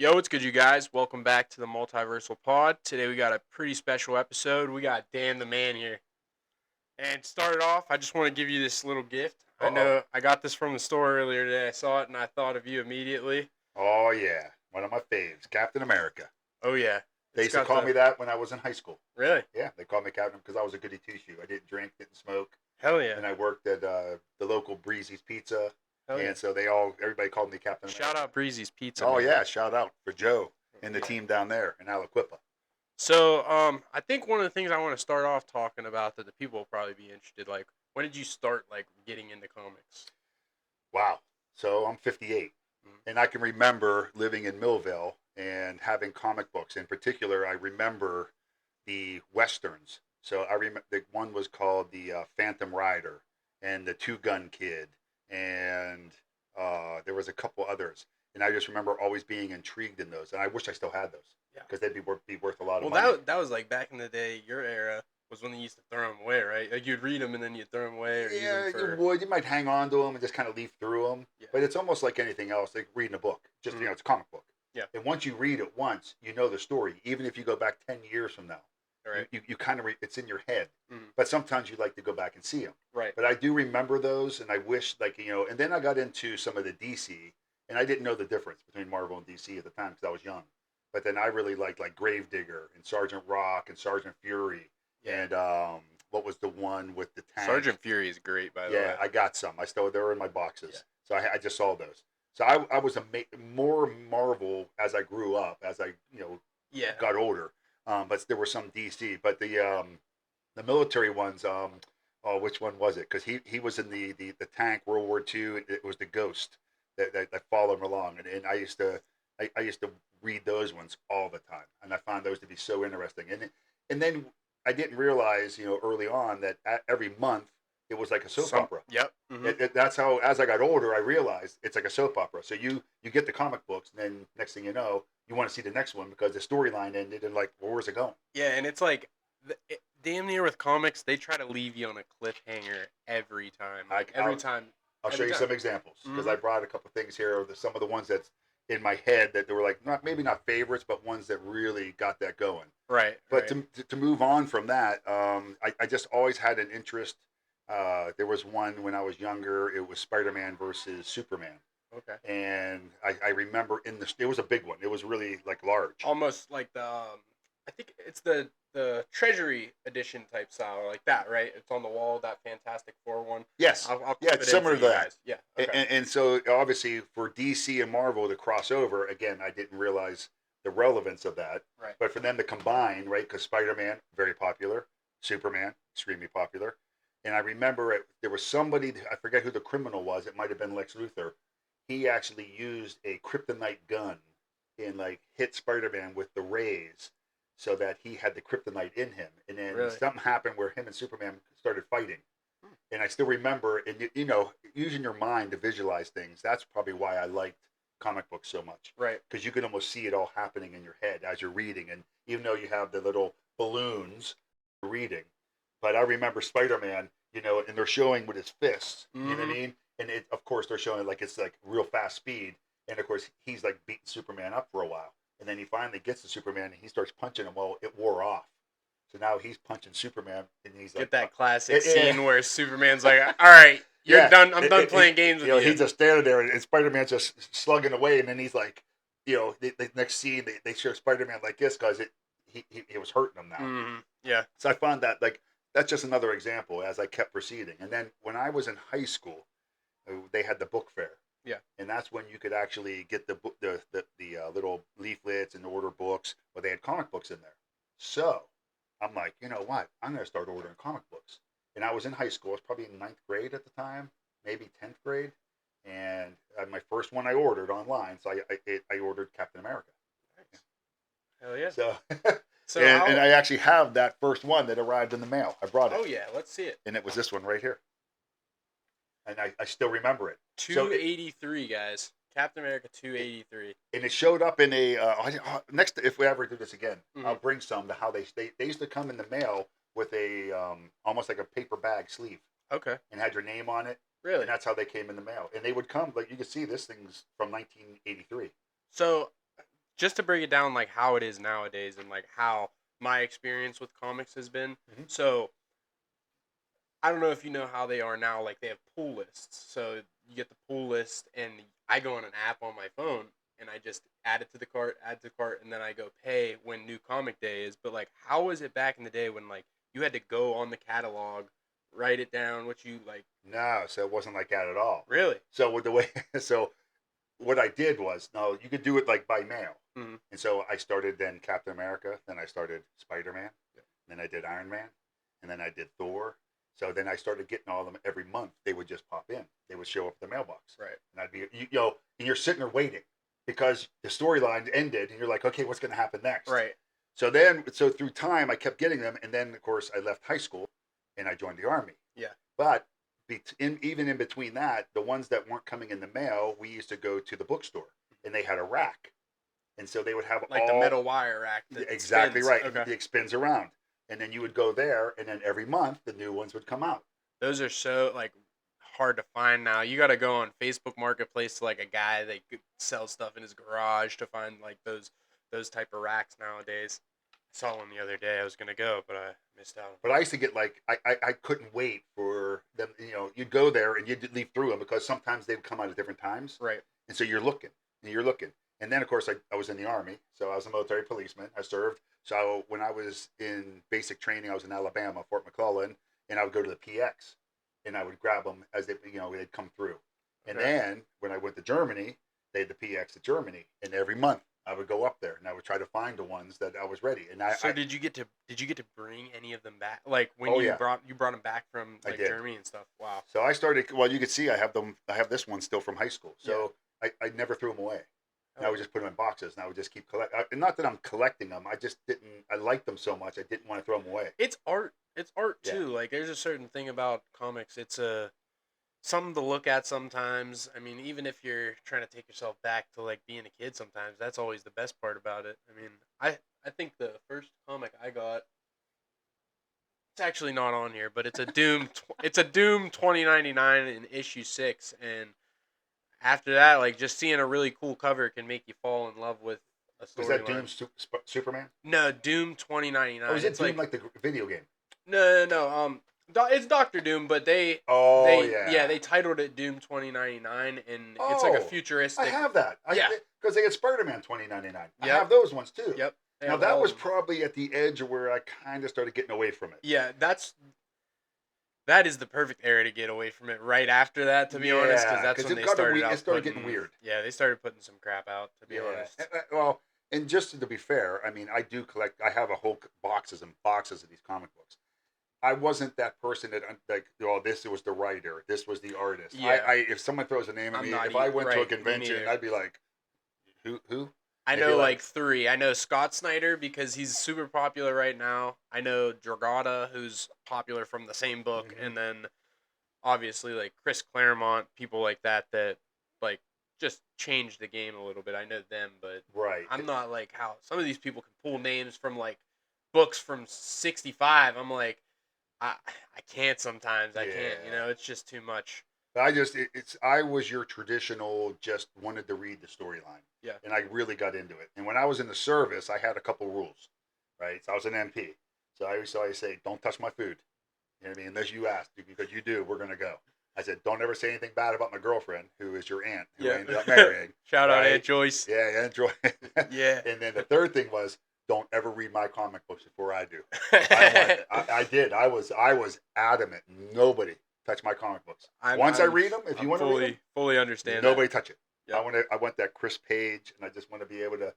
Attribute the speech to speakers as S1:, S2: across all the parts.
S1: Yo, what's good, you guys? Welcome back to the Multiversal Pod. Today we got a pretty special episode. We got Dan the Man here. And to start it off, I just want to give you this little gift. I
S2: Uh-oh.
S1: know I got this from the store earlier today. I saw it and I thought of you immediately.
S2: Oh, yeah. One of my faves, Captain America.
S1: Oh, yeah.
S2: They
S1: It's
S2: used to
S1: got
S2: call
S1: the.
S2: me that when I was in high school.
S1: Really?
S2: Yeah, they called me Captain because I was a goody two-shoe. I didn't drink, didn't smoke,
S1: Hell yeah.
S2: and I worked at the local Breezy's Pizza,
S1: Hell yeah.
S2: and so everybody called me Captain
S1: Shout
S2: America.
S1: out Breezy's Pizza,
S2: Oh,
S1: man.
S2: yeah, shout out for Joe and the
S1: Yeah.
S2: team down there in Aliquippa.
S1: So, I think one of the things I want to start off talking about that the people will probably be interested, like, when did you start, like, getting into comics?
S2: Wow. So I'm 58,
S1: Mhm.
S2: and I can remember living in Millville and having comic books. In particular, I remember the westerns. So I remember the one was called the Phantom Rider and the Two Gun Kid, and there was a couple others. And I just remember always being intrigued in those, and I wish I still had those
S1: Yeah.
S2: because they'd be worth a lot of
S1: Well,
S2: money.
S1: that was like back in the day. Your era was when they used to throw them away, right? Like you'd read them and then you'd throw them away or use them
S2: Yeah,
S1: for.
S2: you would. You might hang on to them and just kind of leaf through them.
S1: Yeah.
S2: But it's almost like anything else, like reading a book. Just
S1: Mhm.
S2: it's a comic book.
S1: Yeah.
S2: And once you read it once, you know the story. Even if you go back 10 years from now,
S1: All right.
S2: you kind of it's in your head.
S1: Mhm.
S2: But sometimes you like to go back and see them.
S1: Right.
S2: But I do remember those, and I wish And then I got into some of the DC, and I didn't know the difference between Marvel and DC at the time because I was young. But then I really liked like Gravedigger and Sergeant Rock and Sergeant Fury,
S1: Yeah.
S2: and what was the one with the tank?
S1: Sergeant Fury is great, by the way.
S2: Yeah, I got some. They were in my boxes,
S1: Yeah.
S2: so I just saw those. So I was more Marvel as I grew up, as I
S1: Yeah.
S2: got older. But there were some DC, but the military ones. Oh, which one was it? Because he was in the tank World War II. It was the Ghost that followed him along, and I used to read those ones all the time, and I found those to be so interesting. And then I didn't realize early on that every month it was like a soap opera.
S1: Yep. Mm-hmm.
S2: That's how, as I got older, I realized it's like a soap opera. So you get the comic books, and then next thing you know, you want to see the next one because the storyline ended, and like, well, where's it going?
S1: Yeah, and it's like damn near with comics, they try to leave you on a cliffhanger every time. Like every time.
S2: I'll show
S1: Every
S2: you
S1: time.
S2: some examples because I
S1: Mhm.
S2: brought a couple things here of some of the ones that's in my head that they were like maybe not favorites, but ones that really got that going.
S1: Right.
S2: But
S1: Right.
S2: to move on from that, I just always had an interest. There was one when I was younger. It was Spider-Man versus Superman,
S1: Okay.
S2: and I remember it was a big one. It was really like large.
S1: Almost like the I think it's the Treasury edition type style, like that, right? It's on the wall, that Fantastic Four one.
S2: Yes,
S1: I'll
S2: yeah,
S1: clip
S2: it's
S1: it in
S2: similar
S1: for
S2: to
S1: you
S2: that.
S1: guys. Yeah.
S2: And,
S1: Okay.
S2: and so obviously for DC and Marvel to cross over again, I didn't realize the relevance of that.
S1: Right.
S2: But for them to combine, right? Because Spider-Man very popular, Superman extremely popular, and I remember there was somebody, I forget who the criminal was. It might have been Lex Luthor. He actually used a kryptonite gun and like hit Spider-Man with the rays, so that he had the kryptonite in him. And then
S1: Really?
S2: something happened where him and Superman started fighting, and I still remember. And using your mind to visualize things. That's probably why I liked comic books so much,
S1: Right.
S2: because you can almost see it all happening in your head as you're reading. And even though you have the little balloons you're reading, but I remember Spider-Man, and they're showing with his fists. You know what I
S1: Mhm.
S2: mean? And of course, they're showing like it's like real fast speed. And of course, he's like beating Superman up for a while, and then he finally gets to Superman and he starts punching him. Well, it wore off. So now he's punching Superman, and he's like,
S1: Get that classic
S2: yeah,
S1: scene where Superman's like, "All right, you're
S2: yeah,
S1: done. I'm done playing games with you."
S2: he's just standing there, and Spider Man's just slugging away, and then he's like, the next scene they show Spider Man like this because he was hurting him now.
S1: Mhm. Yeah.
S2: So I found that like that's just another example as I kept proceeding. And then when I was in high school, they had the book fair.
S1: Yeah.
S2: And that's when you could actually get the book, the little leaflets and order books, but they had comic books in there. So I'm like, you know what? I'm gonna start ordering comic books. And I was in high school. I was probably in ninth grade at the time, maybe 10th grade. And my first one I ordered online, so I ordered Captain America.
S1: Nice. Hell yeah.
S2: So
S1: So
S2: and I actually have that first one that arrived in the mail. I brought it.
S1: Oh yeah, let's see it.
S2: And it was this one right here. And I still remember it.
S1: 283, guys. Captain America 283.
S2: And it showed up in a next. If we ever do this again, I'll
S1: Mhm.
S2: bring some to how they used to come in the mail with a almost like a paper bag sleeve
S1: Okay.
S2: and had your name on it,
S1: Really?
S2: and that's how they came in the mail. And they would come like you can see this thing's from 1983.
S1: So just to break it down, like how it is nowadays, and like how my experience with comics has been.
S2: Mhm.
S1: So I don't know if you know how they are now. Like they have pull lists, so you get the pull list, and I go on an app on my phone, and I just add it to the cart, add to the cart, and then I go pay when new comic day is. But like, how was it back in the day when like you had to go on the catalog, write it down, what you like?
S2: No, so it wasn't like that at all.
S1: Really?
S2: So with the way, so what I did was, no, you could do it like by mail.
S1: Mm-hmm.
S2: And so I started then Captain America, then I started Spider Man, then I did Iron Man, and then I did Thor. So then I started getting all of them every month. They would just pop in. They would show up at the mailbox,
S1: Right.
S2: and I'd be, and you're sitting there waiting because the storyline ended, and you're like, okay, what's going to happen next?
S1: Right.
S2: So through time, I kept getting them, and then of course I left high school, and I joined the army.
S1: Yeah.
S2: But even in between that, the ones that weren't coming in the mail, we used to go to the bookstore, and they had a rack, and so they would have
S1: Like the metal wire rack. That
S2: exactly
S1: spins.
S2: right.
S1: Okay.
S2: It spins around, and then you would go there, and then every month the new ones would come out.
S1: Those are so like hard to find now. You got to go on Facebook Marketplace to like a guy that sells stuff in his garage to find like those type of racks nowadays. I saw one the other day. I was gonna go, but I missed out.
S2: But I used to get like I couldn't wait for them. You'd go there and you'd leaf through them because sometimes they'd come out at different times,
S1: Right.
S2: and so you're looking and you're looking. And then of course I was in the army, so I was a military policeman. I served. So when I was in basic training, I was in Alabama, Fort McClellan, and I would go to the PX, and I would grab them as they'd come through. And
S1: Okay.
S2: then when I went to Germany, they had the PX to Germany, and every month I would go up there and I would try to find the ones that I was ready. And
S1: So did you get to bring any of them back? Like when
S2: Oh,
S1: you
S2: yeah.
S1: brought them back from
S2: I
S1: like
S2: did.
S1: Germany and stuff? Wow.
S2: So I started. Well, you can see I have them. I have this one still from high school. So I never threw them away. And I would just put them in boxes, and I would just keep collect. And not that I'm collecting them. I just didn't. I liked them so much. I didn't want to throw them away.
S1: It's art. It's art
S2: Yeah.
S1: too. Like there's a certain thing about comics. It's something to look at sometimes. I mean, even if you're trying to take yourself back to like being a kid, sometimes that's always the best part about it. I mean, I think the first comic I got, it's actually not on here, but it's a Doom. It's a Doom 2099 in issue 6, and after that, like just seeing a really cool cover can make you fall in love with a
S2: Was that
S1: storyline.
S2: Doom Superman?
S1: No, Doom 2099.
S2: Or was it
S1: It's
S2: Doom like the video game?
S1: no. It's Doctor Doom, but
S2: Oh
S1: they titled it Doom 2099, and it's like a
S2: I
S1: futuristic.
S2: have that.
S1: Yeah.
S2: Because they had Spider-Man 2099. I
S1: Yep.
S2: have those ones too.
S1: Yep. they
S2: Now
S1: have
S2: that
S1: all
S2: was
S1: of them.
S2: probably at the edge of where I kind of started getting away from it.
S1: Yeah, that is the perfect era to get away from it. Right after that, to be honest, because
S2: Yeah,
S1: that's
S2: 'cause
S1: when
S2: it
S1: they
S2: got
S1: started
S2: weird-
S1: out.
S2: it started
S1: putting-
S2: getting weird.
S1: Yeah, they started putting some crap out. To be honest.
S2: Well, and just to be fair, I mean, I do collect. I have a whole boxes and boxes of these comic books. I wasn't that person that like, oh, this was the writer, this was the artist.
S1: Yeah.
S2: I if someone throws a name at
S1: I'm
S2: me,
S1: not
S2: if I went to a
S1: right, me
S2: convention,
S1: neither.
S2: I'd be like, who?
S1: I
S2: They'd be
S1: know like 3. I know Scott Snyder because he's super popular right now. I know Dragata, who's popular from the same book,
S2: Mhm.
S1: and then obviously like Chris Claremont, people like that like just changed the game a little bit. I know them, but
S2: right.
S1: I'm not like how some of these people can pull names from like books from 65. I'm like I can't sometimes. I can't.
S2: Yeah.
S1: It's just too much.
S2: I was your traditional just wanted to read the storyline.
S1: Yeah.
S2: And I really got into it. And when I was in the service, I had a couple rules, right? So I was an MP. So I always say, don't touch my food. You know what I mean? Unless you ask, because you do, we're gonna go. I said, don't ever say anything bad about my girlfriend, who is your aunt, who I ended up marrying.
S1: Shout out
S2: right?
S1: Aunt Joyce.
S2: Yeah, enjoy.
S1: Yeah.
S2: And then the third thing was, don't ever read my comic books before I do. I did. I was adamant. Nobody touch my comic books. Once I read them, if you want to read them,
S1: fully understand.
S2: nobody touch it.
S1: Yep.
S2: I want that crisp page, and I just want to be able to,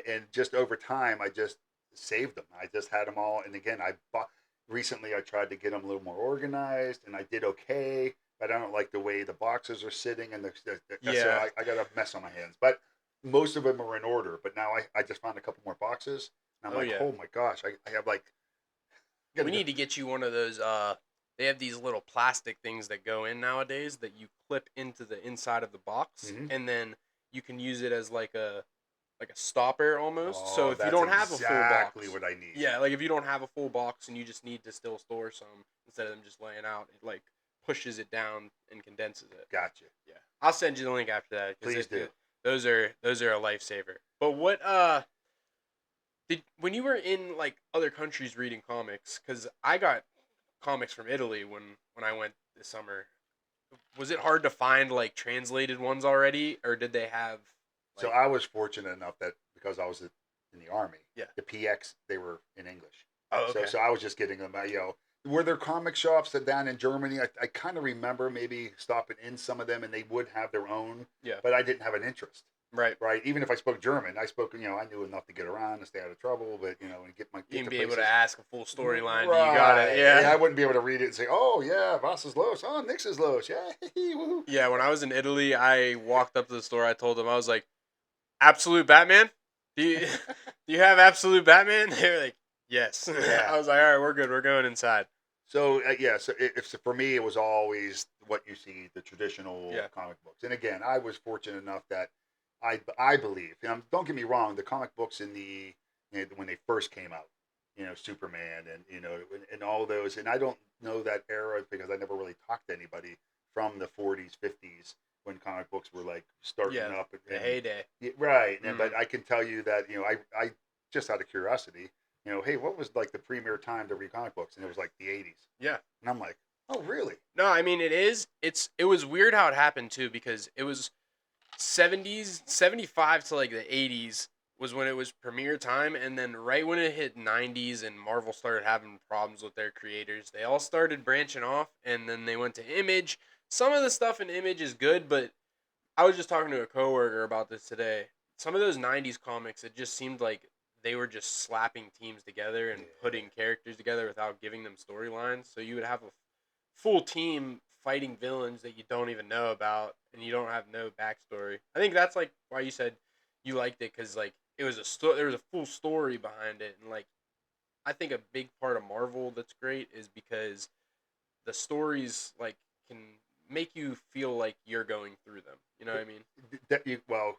S2: and just over time, I just saved them. I just had them all, and again, I bought. Recently, I tried to get them a little more organized, and I did okay. But I don't like the way the boxes are sitting, and so I got a mess on my hands. But most of them are in order. But now I just found a couple more boxes, and I'm oh my gosh, I have like.
S1: We need to get you one of those. They have these little plastic things that go in nowadays that you clip into the inside of the box, and then you can use it as like a stopper almost.
S2: Oh,
S1: so if you don't have a full box,
S2: exactly what I need.
S1: Yeah, like if you don't have a full box and you just need to still store some instead of them just laying out, it like pushes it down and condenses it.
S2: Gotcha.
S1: Yeah, I'll send you the link after that.
S2: Please do.
S1: those are a lifesaver. But what did when you were in like other countries reading comics? Because I got comics from Italy when I went this summer. Was it hard to find like translated ones already, or did they have
S2: So
S1: like
S2: I was fortunate enough that because I was in the army,
S1: yeah?
S2: the PX they were in English.
S1: Oh,
S2: So
S1: okay.
S2: so I was just getting them. Were there comic shops that down in Germany? I kind of remember maybe stopping in some of them, and they would have their own,
S1: Yeah.
S2: but I didn't have an interest.
S1: Right.
S2: Right, even if I spoke German, I spoke. I knew enough to get around and stay out of trouble, but and
S1: You
S2: get
S1: can
S2: to
S1: be able to
S2: places.
S1: ask a full storyline. You got it.
S2: Right, yeah, I
S1: Yeah.
S2: wouldn't be able to read it and say, "Oh yeah, Voss is Los. Oh, Nix is Los. Yeah, woohoo."
S1: Yeah. When I was in Italy, I walked up to the store. I told them I was like, "Absolute Batman? Do you do you have Absolute Batman?" They were like, "Yes."
S2: Yeah.
S1: I was like, "All right, we're good. We're going inside."
S2: So yeah, so if so for me, it was always what you see, the traditional
S1: Yeah.
S2: comic books. And again, I was fortunate enough that I believe. Don't get me wrong, the comic books in when they first came out, Superman and and all those. And I don't know that era because I never really talked to anybody from the 40s, 50s when comic books were like starting
S1: Yeah.
S2: up.
S1: The heyday.
S2: Yeah, right.
S1: Mm.
S2: But I can tell you that I just out of curiosity, hey, what was like the premier time to read comic books? And it was like the 80s.
S1: Yeah.
S2: And I'm like, oh, really?
S1: No, I mean it is. It was weird how it happened too because it was 70s, 75 to like the 80s was when it was premiere time, and then right when it hit 90s and Marvel started having problems with their creators, they all started branching off, and then they went to Image. Some of the stuff in Image is good, but I was just talking to a coworker about this today. Some of those 90s comics, it just seemed like they were just slapping teams together and
S2: Yeah.
S1: putting characters together without giving them storylines. So you would have a full team fighting villains that you don't even know about and you don't have no backstory. I think that's like why you said you liked it cuz like it was there was a full story behind it, and like I think a big part of Marvel that's great is because the stories like can make you feel like you're going through them. You know what I mean?
S2: Well,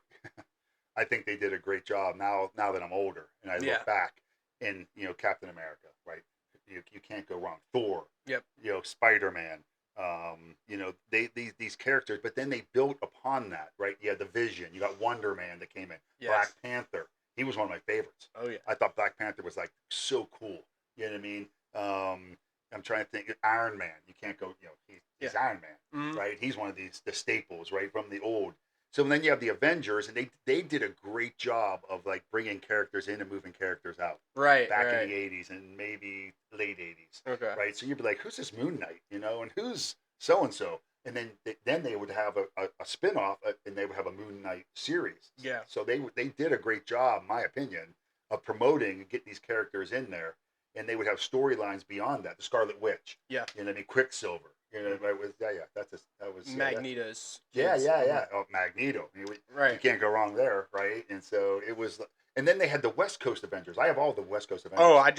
S2: I think they did a great job. Now that I'm older and I
S1: Yeah.
S2: look back, in Captain America, right? You can't go wrong. Thor,
S1: Yep.
S2: Spider Man. These characters, but then they built upon that, right? You had the Vision. You got Wonder Man that came in. Black
S1: Yes.
S2: Panther. He was one of my favorites.
S1: Oh yeah.
S2: I thought Black Panther was like so cool. You know what I mean? I'm trying to think. Iron Man. You can't go. He's
S1: Yeah.
S2: Iron Man,
S1: Mhm.
S2: right? He's one of the staples, right, from the old. So then you have the Avengers, and they did a great job of like bringing characters in and moving characters out
S1: Right,
S2: back in
S1: right.
S2: the 80s and maybe late 80s,
S1: Okay.
S2: right? So you'd be like, who's this Moon Knight, and who's so and so, and then they would have a spin off, and they would have a Moon Knight series.
S1: Yeah.
S2: So they did a great job, in my opinion, of promoting and getting these characters in there, and they would have storylines beyond that. The Scarlet Witch,
S1: Yeah.
S2: I mean, Quicksilver,
S1: Mhm.
S2: right? That was
S1: Magneto's
S2: yeah,
S1: kids.
S2: yeah,
S1: Mhm.
S2: yeah. Oh, Magneto. You
S1: Right.
S2: can't go wrong there, right? And so it was, and then they had the West Coast Avengers. I have all the West Coast
S1: Oh,
S2: Avengers,
S1: I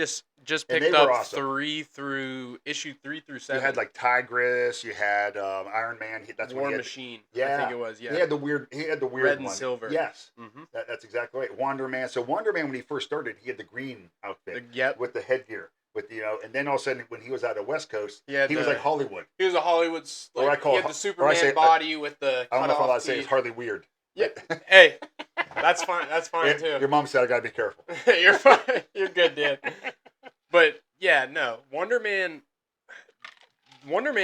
S1: just
S2: and they
S1: picked
S2: were
S1: up
S2: awesome.
S1: 3 through issue 3 through
S2: You had
S1: 7.
S2: like Tigress, you had Iron Man. That's when
S1: War
S2: he had,
S1: Machine, I think
S2: yeah,
S1: it was.
S2: he
S1: Yeah.
S2: had the weird,
S1: Red and
S2: one.
S1: silver.
S2: Yes,
S1: Mhm.
S2: that's exactly right. Wonder Man. So Wonder Man, when he first started, he had the green outfit
S1: Yep.
S2: with the headgear, and then all of a sudden, when he was out of West Coast,
S1: He had
S2: he was like
S1: the
S2: Hollywood,
S1: he was a Hollywood's
S2: or I
S1: like he
S2: call
S1: had
S2: it,
S1: the
S2: or I
S1: Superman
S2: say,
S1: body with the
S2: I don't
S1: cut
S2: know if I'm allowed
S1: off
S2: to say it's
S1: teeth.
S2: hardly weird.
S1: Yeah. Hey, that's fine. That's fine too.
S2: Your mom said I gotta be careful.
S1: You're fine. You're good, Dan. But yeah, no. Wonder Man,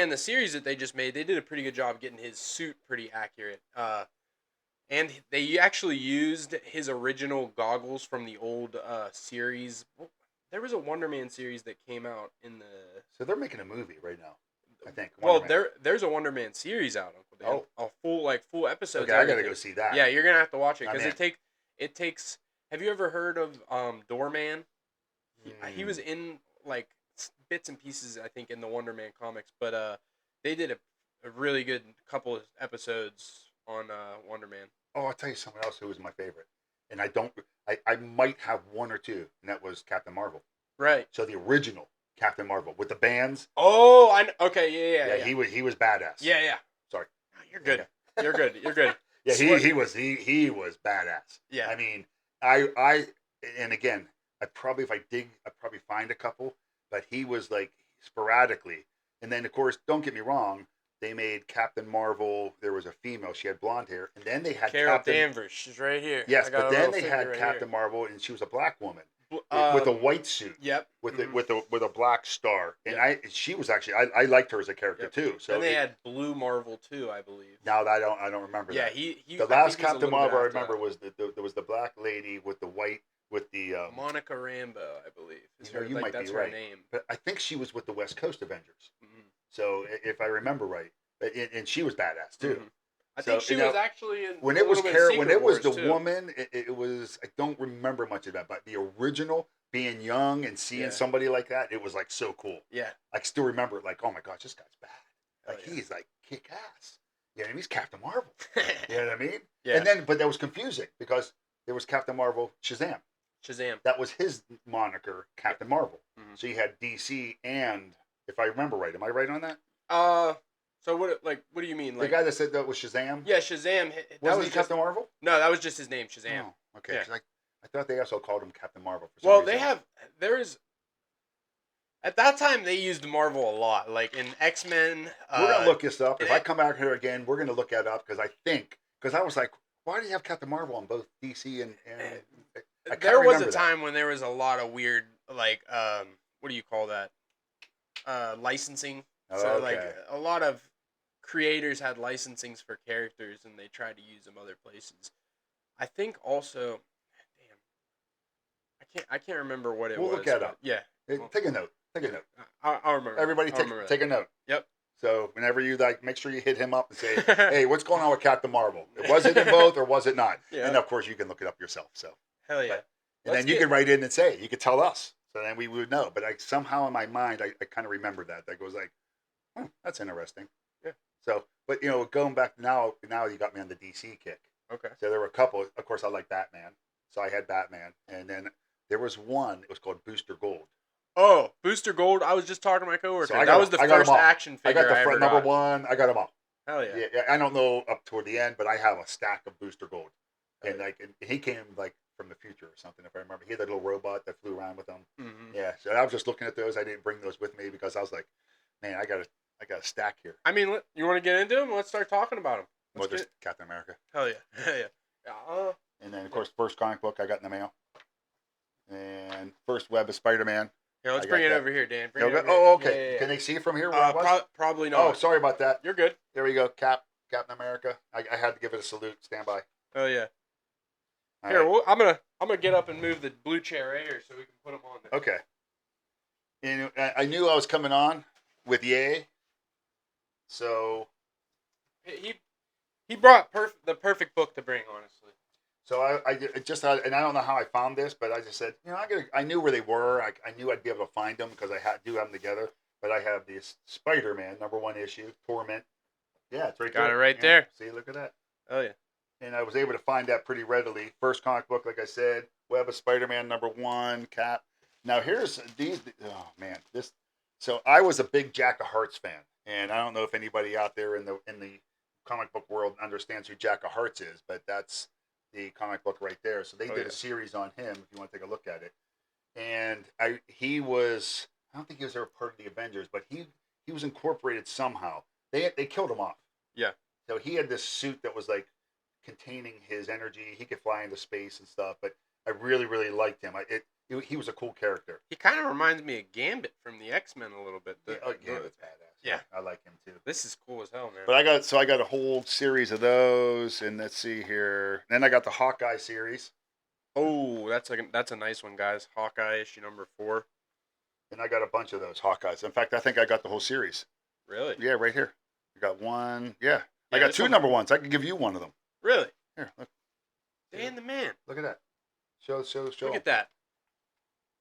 S1: the series that they just made, they did a pretty good job getting his suit pretty accurate. And they actually used his original goggles from the old series. There was a Wonder Man series that came out in the
S2: So they're making a movie right now. I think Wonder
S1: well,
S2: Man.
S1: there's a Wonder Man series out, Uncle Dan.
S2: Oh,
S1: A full episodes,
S2: okay. I gotta
S1: everything.
S2: go see that.
S1: Yeah, you're gonna have to watch it
S2: I'm
S1: because
S2: in.
S1: it takes. Have you ever heard of Doorman? He
S2: Hmm.
S1: was in like bits and pieces, I think, in the Wonder Man comics, but they did a really good couple of episodes on Wonder Man.
S2: Oh, I'll tell you someone else who was my favorite, and I don't. I might have one or two, and that was Captain Marvel.
S1: Right.
S2: So the original Captain Marvel with the bands.
S1: Oh, okay,
S2: Yeah, he was badass.
S1: yeah, yeah.
S2: Sorry.
S1: No, you're good. You're good. You're good.
S2: Yeah,
S1: Swear.
S2: he was badass.
S1: Yeah.
S2: I mean, I and again, if I dig, I probably find a couple, but he was like sporadically, and then of course, don't get me wrong, They made Captain Marvel. There was a female. She had blonde hair, and then they had
S1: Carol
S2: Captain.
S1: Danvers. She's right here.
S2: Yes,
S1: I got
S2: but
S1: a
S2: then
S1: little
S2: they
S1: figure
S2: had
S1: right
S2: Captain
S1: here.
S2: Marvel, and she was a black woman
S1: Bl-
S2: with a
S1: Um.
S2: white suit
S1: Yep.
S2: with it
S1: mhm,
S2: with a black star. And
S1: Yep.
S2: she was actually I liked her as a character
S1: Yep.
S2: too. So
S1: Then they had Blue Marvel too, I believe.
S2: now that I don't remember
S1: Yeah,
S2: that.
S1: he.
S2: The
S1: I think
S2: last
S1: he's a
S2: Captain
S1: little bit
S2: Marvel I
S1: after
S2: remember
S1: that.
S2: was there was the black lady with the white with the
S1: Monica Rambeau, I believe. Is
S2: you know
S1: her,
S2: you
S1: like
S2: might be
S1: that's her
S2: right,
S1: name.
S2: but I think she was with the West Coast Avengers.
S1: hmm
S2: So if I remember right, and she was badass too.
S1: hmm I think
S2: So
S1: she was actually in
S2: when
S1: a
S2: it was
S1: little bit of Secret
S2: when it was
S1: Wars
S2: the
S1: too.
S2: woman, it was I don't remember much of that, but the original being young and seeing
S1: Yeah.
S2: somebody like that, it was like so cool.
S1: Yeah.
S2: I still remember it, like, oh my gosh, this guy's bad.
S1: Hell
S2: Like
S1: yeah.
S2: he's like kick ass. You know what I mean? He's Captain Marvel. You know what I mean?
S1: Yeah.
S2: And then but that was confusing because there was Captain Marvel Shazam.
S1: Shazam.
S2: That was his moniker, Captain Marvel.
S1: Mhm.
S2: So you had DC and if I remember right, am I right on that?
S1: So what? Like, what do you mean? Like,
S2: the guy that said that was Shazam?
S1: yeah, Shazam. That
S2: Wasn't
S1: was
S2: he
S1: just
S2: Captain Marvel?
S1: no. That was just his name, Shazam.
S2: Oh, okay.
S1: Yeah.
S2: 'Cause I thought they also called him Captain Marvel for some
S1: Well,
S2: reason.
S1: they have. There's at that time they used Marvel a lot. Like in X Men.
S2: We're gonna look this up.
S1: and
S2: If I
S1: it-
S2: come back here again, we're gonna look that up because I was like, why do you have Captain Marvel on both DC and I can't
S1: there was a
S2: remember that.
S1: time when there was a lot of weird, like, what do you call that? Licensing. So like
S2: Okay.
S1: a lot of creators had licensings for characters, and they tried to use them other places. I think also, damn, I can't remember what it
S2: We'll
S1: was.
S2: look that
S1: but
S2: up.
S1: Yeah,
S2: Take a note. Take a note.
S1: I'll remember.
S2: Everybody
S1: I'll remember
S2: take a note.
S1: Yep.
S2: So whenever you like, make sure you hit him up and say, hey, what's going on with Captain Marvel? Was it in both or was it not?
S1: Yeah.
S2: And of course you can look it up yourself. So
S1: Hell yeah.
S2: and then you can write in and say it. You could tell us. So then we would know. But somehow in my mind I kind of remember that. That goes like, oh, that's interesting.
S1: Yeah.
S2: So, but going back now you got me on the DC kick.
S1: Okay.
S2: So there were a couple. Of course, I like Batman. So I had Batman, and then there was one. It was called Booster Gold.
S1: Oh, Booster Gold. I was just talking to my coworker.
S2: So I
S1: that was the
S2: got 'em
S1: first
S2: all.
S1: action
S2: I
S1: figure
S2: got the
S1: ever
S2: front number
S1: got.
S2: one. I got them all.
S1: Hell yeah.
S2: Yeah, I don't know up toward the end, but I have a stack of Booster Gold,
S1: Hell
S2: and like and he came like from the future or something if I remember. He had that little robot that flew around with him.
S1: Mm-hmm.
S2: Yeah, so I was just looking at those. I didn't bring those with me because I was like, man, I got a stack here.
S1: I mean, you want to get into them? Let's start talking about them.
S2: Well, there's Captain America,
S1: Hell yeah. Hell yeah.
S2: and then of course first comic book I got in the mail, and first web of Spider-Man.
S1: Here, let's
S2: I
S1: bring
S2: got
S1: it
S2: that.
S1: over here, Dan. Bring
S2: Oh,
S1: it over
S2: oh,
S1: here.
S2: okay.
S1: Yeah.
S2: Can they see it from here? Where I was?
S1: Probably
S2: Oh,
S1: not.
S2: sorry about that.
S1: You're good.
S2: There we go. Captain America. I had to give it a salute. Stand by.
S1: Hell yeah.
S2: All
S1: Here,
S2: right.
S1: well, I'm gonna get up and move the blue chair right here so we can put them on there.
S2: Okay. And I knew I was coming on with Ye. So
S1: He brought the perfect book to bring, honestly.
S2: so I just and I don't know how I found this, but I just said, I knew where they were. I knew I'd be able to find them because I do have them together. But I have this Spider-Man #1 issue, Torment. Yeah, it's right there.
S1: Got it right
S2: Yeah.
S1: there.
S2: See, look at that.
S1: Oh yeah.
S2: And I was able to find that pretty readily. First comic book, like I said, Web of Spider-Man #1, Cap. Now here's these. Oh man, this. So I was a big Jack of Hearts fan, and I don't know if anybody out there in the comic book world understands who Jack of Hearts is, but that's the comic book right there. So they did a series on him. If you want to take a look at it, and he was. I don't think he was ever part of the Avengers, but he was incorporated somehow. They killed him off.
S1: Yeah.
S2: So he had this suit that was like containing his energy. He could fly into space and stuff. But I really, really liked him. He was a cool character.
S1: He kind of reminds me of Gambit from the X-Men a little bit.
S2: That's badass.
S1: Yeah.
S2: I like him too.
S1: This is cool as hell, man.
S2: But I got a whole series of those, and let's see here. Then I got the Hawkeye series,
S1: Oh, that's a nice one, guys. Hawkeye issue #4.
S2: and I got a bunch of those Hawkeyes. In fact, I think I got the whole series.
S1: Really?
S2: Yeah, right here. I got one. Yeah, I
S1: Yeah,
S2: got
S1: this
S2: two
S1: one-
S2: #1s. I can give you one of them.
S1: Really?
S2: Here, look.
S1: Dan the man.
S2: Look at that. Show.
S1: Look at that.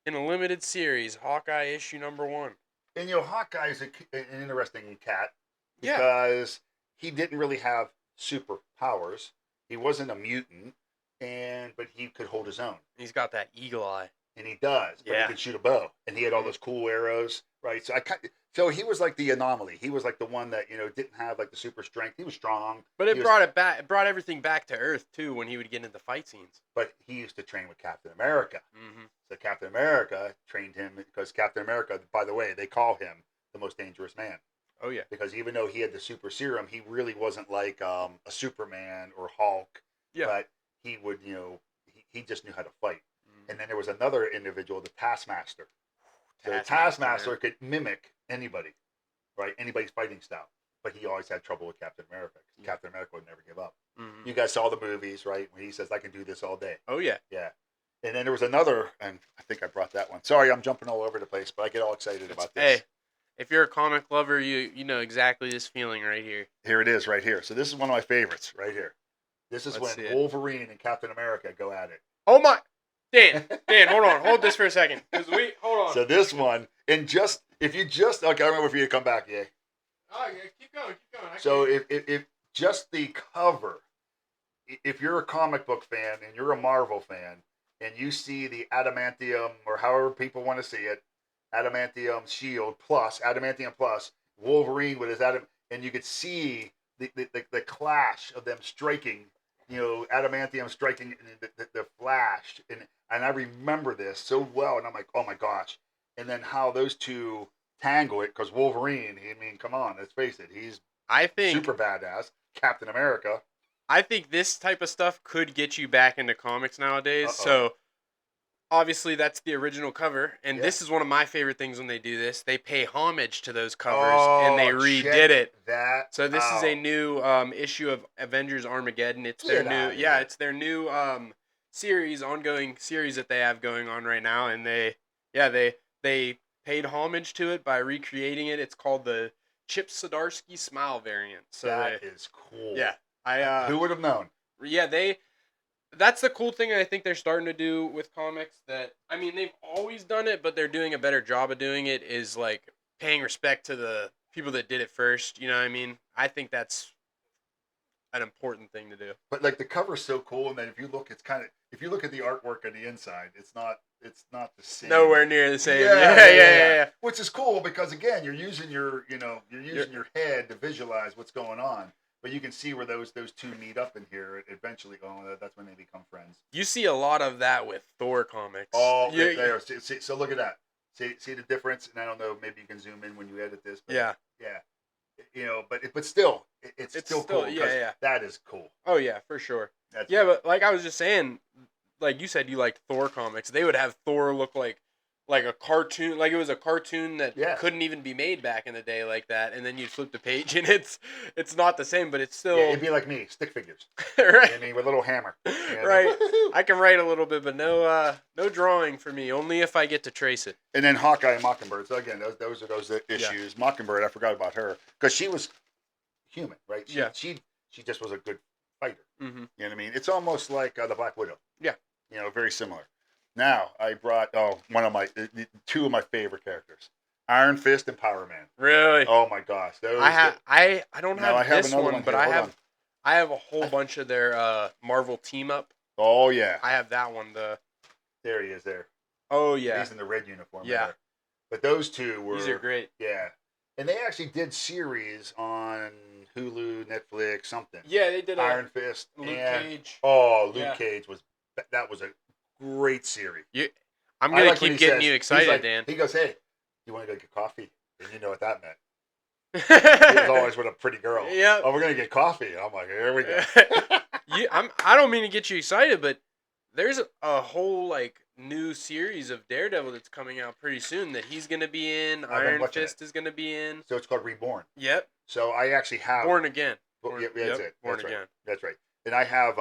S1: In a limited series, Hawkeye issue #1.
S2: And Hawkeye is an interesting cat
S1: Yeah.
S2: because he didn't really have superpowers. He wasn't a mutant, but he could hold his own,
S1: He's got that eagle eye.
S2: and he does. But
S1: Yeah.
S2: he could shoot a bow, and he had all those cool arrows, right? So he was like the anomaly. He was like the one that didn't have like the super strength. He was strong,
S1: But it
S2: He was-
S1: brought it back. It brought everything back to Earth too when he would get into fight scenes.
S2: but he used to train with Captain America.
S1: Mm-hmm.
S2: So Captain America trained him because Captain America, by the way, they call him the most dangerous man.
S1: Oh yeah.
S2: because even though he had the super serum, he really wasn't like a Superman or Hulk,
S1: Yeah.
S2: but he would, he just knew how to fight. And
S1: Mhm.
S2: then there was another individual, the Taskmaster. So the
S1: Taskmaster, man.
S2: Taskmaster could mimic anybody, right? Anybody's fighting style, but he always had trouble with Captain America.
S1: Yeah.
S2: Captain America would never give up.
S1: Mhm.
S2: You guys saw the movies, right? When he says, "I can do this all day."
S1: Oh yeah.
S2: Yeah. And then there was another, and I think I brought that one. Sorry, I'm jumping all over the place, but I get all excited about this.
S1: Hey, if you're a comic lover, you know exactly this feeling right here.
S2: Here it is, right here. So this is one of my favorites, right here. This is
S1: Let's
S2: when
S1: see it.
S2: Wolverine and Captain America go at it.
S1: Oh my, Dan, hold on, hold this for a second, cause hold on.
S2: So this one, and just if you just okay, I remember for you to come back, yeah.
S1: Oh yeah, keep going.
S2: So if just the cover, if you're a comic book fan and you're a Marvel fan, and you see the adamantium or however people want to see it, adamantium shield plus adamantium plus Wolverine with his adam, and you could see the clash of them striking, adamantium striking the flash, and I remember this so well, and I'm like, oh my gosh, and then how those two tangle it because Wolverine, I mean, come on, let's face it, he's
S1: I think
S2: super badass. Captain America.
S1: I think this type of stuff could get you back into comics nowadays.
S2: Uh-oh.
S1: So obviously that's the original cover, and
S2: Yeah.
S1: this is one of my favorite things when they do this. They pay homage to those covers and they redid it.
S2: That
S1: So this is a new issue of Avengers Armageddon. It's their
S2: Get
S1: new
S2: outta here.
S1: it's their new ongoing series that they have going on right now, and they paid homage to it by recreating it. It's called the Chip Zdarsky Smile variant. So
S2: that is cool.
S1: yeah, I
S2: Who would have known?
S1: yeah, that's the cool thing I think they're starting to do with comics. That I mean, they've always done it, but they're doing a better job of doing it. Is like paying respect to the people that did it first. You know what I mean? I think that's an important thing to do.
S2: But like the cover's so cool, and then if you look, if you look at the artwork on the inside, it's not the same.
S1: Nowhere near the same.
S2: Yeah.
S1: Yeah.
S2: Which is cool because again, you're using your head to visualize what's going on. But you can see where those two meet up in here. Eventually, that's when they become friends.
S1: You see a lot of that with Thor comics.
S2: Oh, there. See, so look at that. See the difference, and I don't know. Maybe you can zoom in when you edit this. But
S1: Yeah.
S2: But still, it's still cool.
S1: Yeah.
S2: That is cool.
S1: Oh yeah, for sure.
S2: That's
S1: but like I was just saying, like you said, you liked Thor comics. They would have Thor look like a cartoon, like it was a cartoon that couldn't even be made back in the day like that. And then you flip the page, and it's not the same, but it's still.
S2: Yeah, it'd be like me, stick figures.
S1: Right.
S2: I mean, with a little hammer.
S1: Right. I can write a little bit, but no drawing for me. Only if I get to trace it.
S2: And then Hawkeye and Mockingbird. So again, those are those issues. Yeah. Mockingbird, I forgot about her because she was human, right? She just was a good fighter.
S1: Mm-hmm.
S2: You know what I mean? It's almost like the Black Widow.
S1: Yeah.
S2: Very similar. Now I brought two of my favorite characters, Iron Fist and Power Man.
S1: Really?
S2: Oh my gosh!
S1: I don't have this one, but I have a whole bunch of their Marvel team up.
S2: Oh yeah.
S1: I have that one.
S2: There he is. There.
S1: Oh yeah.
S2: He's in the red uniform.
S1: Yeah.
S2: There. But those two were.
S1: These are great.
S2: Yeah, and they actually did series on Hulu, Netflix, something.
S1: Yeah, they did.
S2: Iron Fist.
S1: Luke Cage.
S2: Oh, Luke Cage was a great series.
S1: I'm gonna keep getting you excited, Dan.
S2: He goes, "Hey, you want to go get coffee?" And you know what that meant. He was always with a pretty girl.
S1: Yeah.
S2: Oh, we're gonna get coffee. I'm like, here we go.
S1: I don't mean to get you excited, but there's a whole new series of Daredevil that's coming out pretty soon that he's gonna be in. Iron Fist is gonna be in.
S2: So it's called Reborn.
S1: Yep.
S2: So I actually have
S1: Born Again.
S2: That's it.
S1: Born
S2: That's
S1: Again.
S2: Right. That's right. And I have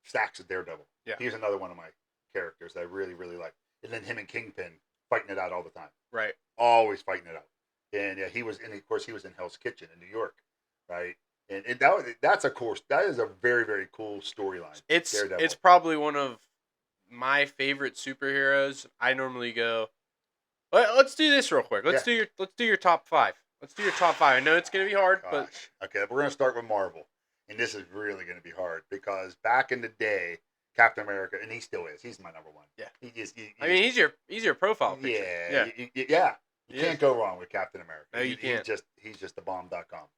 S2: stacks of Daredevil.
S1: Yeah.
S2: He's another one of my characters that I really, really like. And then him and Kingpin fighting it out all the time.
S1: Right.
S2: Always fighting it out. And yeah, he was in Hell's Kitchen in New York, right? And that is a very, very cool storyline.
S1: It's probably one of my favorite superheroes. I normally go, let's do this real quick. Let's do your top 5. Let's do your top 5. I know it's gonna be hard, but
S2: okay, we're gonna start with Marvel, and this is really gonna be hard because back in the day, Captain America, and he still is. He's my number one.
S1: Yeah.
S2: He's
S1: your profile picture.
S2: Yeah. You can't go wrong with Captain America.
S1: No, you can't.
S2: He's just the bomb.com.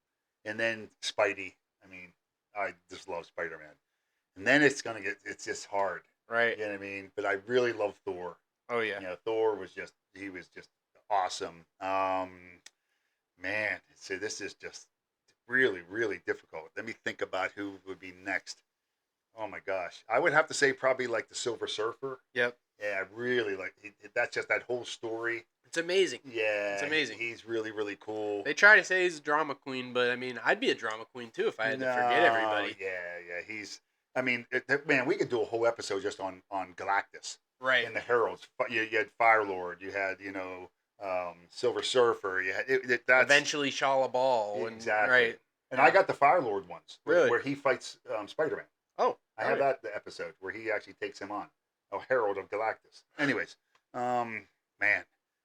S2: And then Spidey. I mean, I just love Spider-Man. And then it's just hard.
S1: Right.
S2: You know what I mean? But I really love Thor.
S1: Oh yeah.
S2: Thor was just awesome. Man, see, this is just really, really difficult. Let me think about who would be next. Oh my gosh, I would have to say probably like the Silver Surfer.
S1: Yep.
S2: Yeah, I really like that's just that whole story.
S1: It's amazing. It's
S2: Yeah,
S1: amazing.
S2: he's really, really cool.
S1: They try to say he's a drama queen, but I mean, I'd be a drama queen too if I had to forget
S2: No,
S1: everybody.
S2: yeah, he's. I mean, man, we could do a whole episode just on Galactus
S1: Right.
S2: and the Heralds. You had Fire Lord, you had Silver Surfer, you had that's
S1: Eventually, Shala Ball and
S2: exactly.
S1: right.
S2: And I
S1: Yeah.
S2: got the Fire Lord ones
S1: Really?
S2: where he fights Spider Man.
S1: Oh.
S2: I
S1: Oh
S2: have
S1: yeah.
S2: that the episode where he actually takes him on. Oh, Herald of Galactus. Anyways, man,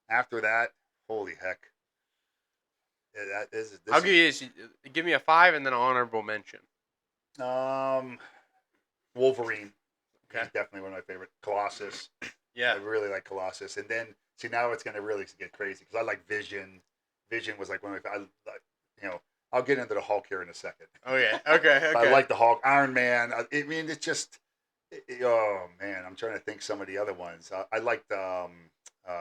S2: after that, holy heck, yeah, that is
S1: I'll
S2: this
S1: give you this. Give me a 5 and then an honorable mention.
S2: is Wolverine.
S1: Okay.
S2: He's definitely one of my favorite. Colossus.
S1: Yeah.
S2: I really like Colossus. And then see now it's gonna really get crazy because I like Vision. Vision was like one of my I'll get into the Hulk here in a second.
S1: Oh yeah. Okay.
S2: But
S1: Okay.
S2: I like the Hulk, Iron Man. I mean, it's just oh man, I'm trying to think some of the other ones. I liked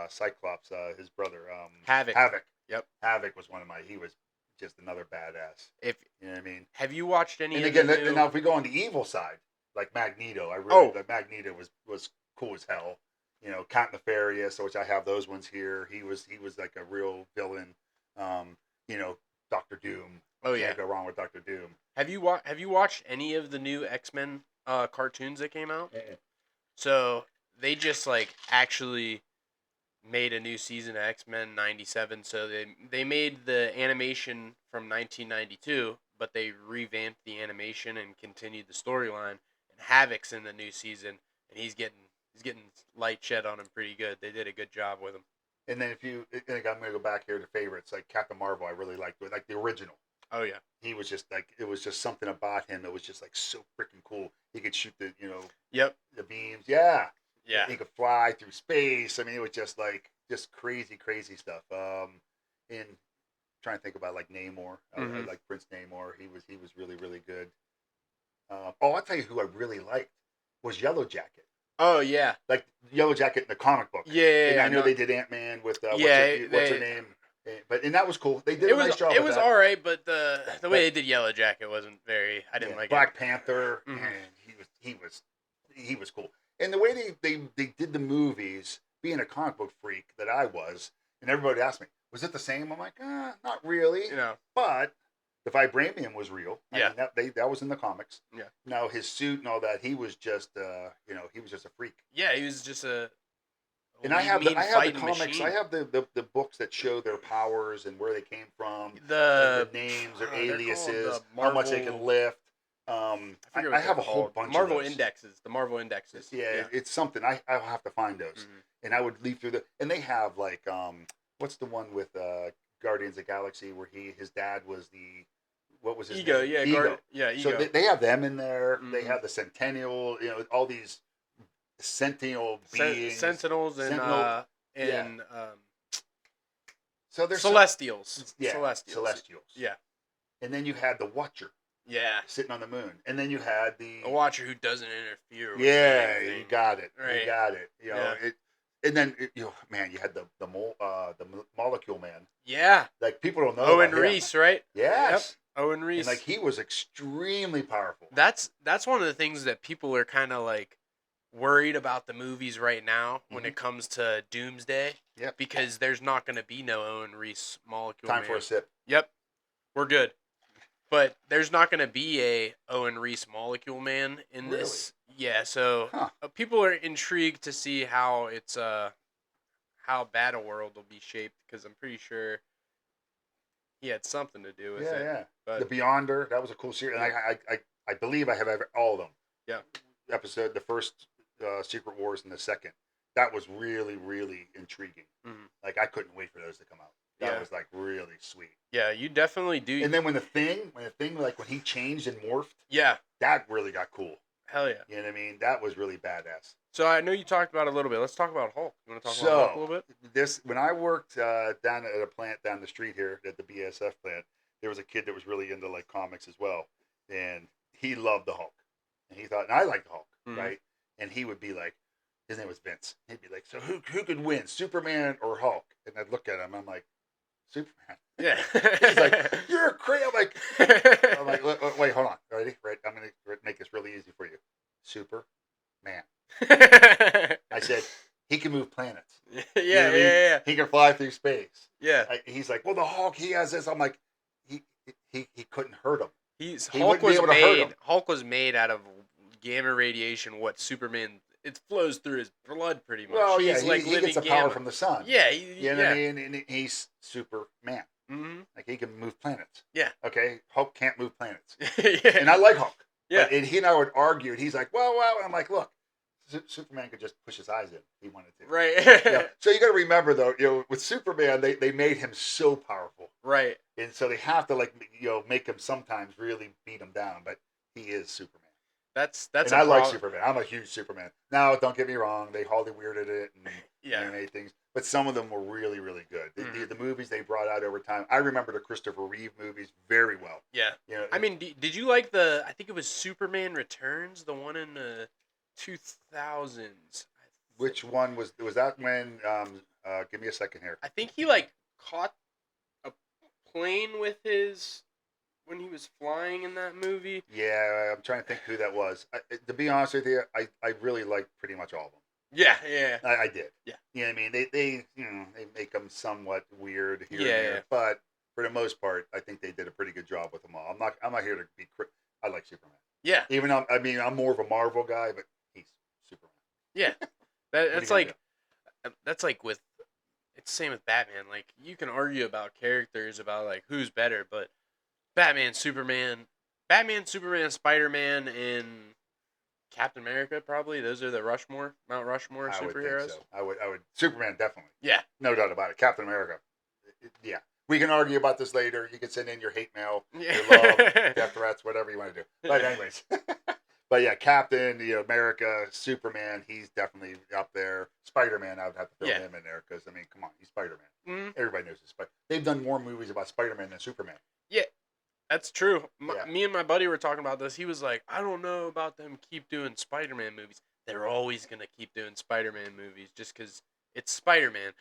S2: Cyclops, his brother,
S1: Havoc.
S2: Havoc.
S1: Yep.
S2: Havoc was one of my. He was just another badass.
S1: If
S2: You know what I mean?
S1: have you watched any
S2: And
S1: of
S2: again,
S1: the new?
S2: now if we go on the evil side, like Magneto, I really
S1: Oh.
S2: the Magneto was cool as hell. Count Nefarious, which I have those ones here. He was like a real villain. Um, Doctor Doom.
S1: Oh yeah.
S2: Can't go wrong with Doctor Doom.
S1: Have you watched any of the new X-Men cartoons that came out? So they just like actually made a new season of X-Men 97. So they made the animation from 1992, but they revamped the animation and continued the storyline. And Havoc's in the new season, and he's getting light shed on him pretty good. They did a good job with him.
S2: And then I'm going to go back here to favorites like Captain Marvel. I really liked like the original.
S1: Oh yeah.
S2: He was just like it was just something about him that was just like so freaking cool. He could shoot
S1: Yep.
S2: the beams. Yeah.
S1: Yeah.
S2: He could fly through space. I mean, it was just like just crazy stuff. In trying to think about like Namor. I
S1: Mhm.
S2: like Prince Namor. He was really really good. I'll tell you who I really liked was Yellow Jacket.
S1: Oh yeah.
S2: Like Yellow Jacket in the comic book.
S1: Yeah. Yeah,
S2: And
S1: yeah,
S2: I know
S1: no.
S2: they did Ant Man with
S1: Yeah,
S2: what's her
S1: they-
S2: name, and that was cool. They did
S1: It
S2: a nice
S1: was
S2: job.
S1: it
S2: with
S1: was
S2: that.
S1: all right, but the way they did Yellow Jacket wasn't very. I didn't like
S2: Black
S1: it.
S2: Panther,
S1: Mhm.
S2: and he was cool. And the way they did the movies, being a comic book freak that I was, and everybody asked me, was it the same? I'm like, not really.
S1: You know.
S2: But the vibranium was real. I
S1: Yeah.
S2: mean, that was in the comics.
S1: Yeah.
S2: Now his suit and all that, he was just he was just a freak.
S1: Yeah, he was just a.
S2: And I have the comics.
S1: Machine.
S2: I have the books that show their powers and where they came from,
S1: the
S2: their names, their
S1: they're called
S2: aliases,
S1: the
S2: how much they
S1: Marvel-
S2: can lift.
S1: I,
S2: I
S1: forget what
S2: have
S1: they're
S2: a whole
S1: called.
S2: bunch
S1: Marvel
S2: of those.
S1: indexes. The Marvel indexes.
S2: Yeah, it's something. I'll have to find those.
S1: Mhm.
S2: And I would leaf through and they have like what's the one with Guardians of the Galaxy where his dad was what was his
S1: Ego.
S2: name?
S1: Yeah.
S2: Ego.
S1: Ego.
S2: So they have them in there. They
S1: Mhm.
S2: have the Centennial, all these Sentinel beings.
S1: Sentinels and
S2: Sentinel-
S1: and
S2: So there's
S1: Celestials.
S2: yeah,
S1: Celestials. Yeah.
S2: And then you had the Watcher
S1: Yeah.
S2: sitting on the moon. And then you had the
S1: A watcher who doesn't interfere with
S2: yeah,
S1: anything.
S2: you got it.
S1: Right.
S2: You got it.
S1: Yeah.
S2: And then man, you had the Molecule Man.
S1: Yeah.
S2: Like people don't know.
S1: Owen
S2: about him.
S1: Reese, right?
S2: Yes.
S1: Yep. Owen Reese.
S2: And like he was extremely powerful.
S1: That's one of the things that people are kind of like worried about the movies right now when it comes to Doomsday.
S2: Yep.
S1: Because there's not going to be no Owen Reese Molecule
S2: Time
S1: Man.
S2: for a sip.
S1: Yep. We're good. But there's not going to be a Owen Reese Molecule Man in this. Yeah, so people are intrigued to see how it's how Battleworld will be shaped because I'm pretty sure he had something to do with it.
S2: Yeah.
S1: But
S2: The Beyonder, that was a cool series. And I believe I have all of them.
S1: Yeah.
S2: The first Secret Wars and the second. That was really, really intriguing.
S1: Mhm.
S2: Like I couldn't wait for those to come out. That
S1: Yeah.
S2: was like really sweet.
S1: yeah, you definitely do.
S2: And then when the thing like when he changed and morphed,
S1: yeah,
S2: that really got cool.
S1: hell yeah.
S2: You know what I mean? That was really badass.
S1: So I know you talked about it a little bit. Let's talk about Hulk. You want to talk
S2: So,
S1: about Hulk a little bit?
S2: When I worked down at a plant down the street here at the BSF plant, there was a kid that was really into like comics as well, and he loved the Hulk, and he thought, and I like the Hulk,
S1: Mhm.
S2: right? And he would be like, his name was Vince. He'd be like, so who could win, Superman or Hulk? And I'd look at him, I'm like, Superman.
S1: Yeah.
S2: He's like, you're crazy. I'm like, wait, hold on. Ready? Right. I'm going to make this really easy for you. Superman. I said, he can move planets.
S1: Yeah,
S2: You know what I mean?
S1: yeah.
S2: He can fly through space.
S1: Yeah.
S2: He's like, well, the Hulk, he has this. I'm like, he couldn't hurt him. He
S1: Hulk
S2: wouldn't be
S1: was
S2: able to hurt
S1: made.
S2: him.
S1: Hulk was made out of gamma radiation. What Superman? It flows through his blood pretty much.
S2: Well, yeah,
S1: He's like
S2: he
S1: living
S2: gets the
S1: gamma.
S2: power from the sun.
S1: Yeah,
S2: You know what I mean? And he's Superman.
S1: Mm-hmm.
S2: Like, he can move planets.
S1: Yeah.
S2: Okay? Hulk can't move planets.
S1: Yeah.
S2: And I like Hulk.
S1: Yeah.
S2: But he and I would argue, and he's like, well. And I'm like, look, Superman could just push his eyes in if he wanted to.
S1: Right.
S2: So you got to remember, though, with Superman, they made him so powerful.
S1: Right.
S2: And so they have to, make him sometimes really beat him down. But he is Superman.
S1: That's
S2: and I like Superman. I'm a huge Superman. Now, don't get me wrong. They Holly weirded it and made things. But some of them were really, really good. The movies they brought out over time. I remember the Christopher Reeve movies very well.
S1: Yeah. I mean, did you like I think it was Superman Returns, the one in the 2000s?
S2: Which one was that when, give me a second here.
S1: I think he, caught a plane with when he was flying in that movie.
S2: Yeah, I'm trying to think who that was. To be honest with you, I really liked pretty much all of them.
S1: Yeah.
S2: I did.
S1: Yeah.
S2: You know what I mean? They make them somewhat weird here and
S1: Yeah.
S2: there, but for the most part, I think they did a pretty good job with them all. I'm not here to be I like Superman.
S1: Yeah.
S2: Even though, I'm more of a Marvel guy, but he's Superman.
S1: Yeah. That's like with it's the same with Batman. Like, you can argue about characters, about who's better, but Batman, Superman, Spider-Man, and Captain America, probably. Those are the Mount Rushmore
S2: I would
S1: superheroes.
S2: think so. I would. Superman, definitely.
S1: Yeah.
S2: No doubt about it. Captain America. Yeah. We can argue about this later. You can send in your hate mail, your love, death threats, whatever you want to do. But anyways. But yeah, Captain, America, Superman, he's definitely up there. Spider-Man, I would have to throw him in there because, come on, he's Spider-Man.
S1: Mm-hmm.
S2: Everybody knows he's Spider-Man. They've done more movies about Spider-Man than Superman.
S1: Yeah. That's true. Me and my buddy were talking about this. He was like, I don't know about them keep doing Spider-Man movies. They're always going to keep doing Spider-Man movies just because it's Spider-Man.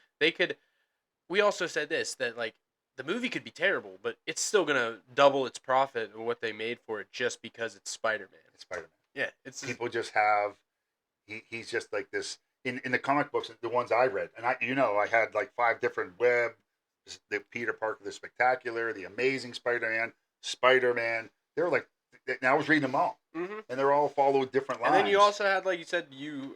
S1: We also said this, that the movie could be terrible, but it's still going to double its profit of what they made for it just because it's Spider-Man.
S2: It's Spider-Man.
S1: Yeah.
S2: People just have, he's just like this, in the comic books, the ones I read, and I had 5 different web, the Peter Parker, the Spectacular, the Amazing Spider-Man. They're and I was reading them all, and they're all followed different lines.
S1: And then you also had, like you said, you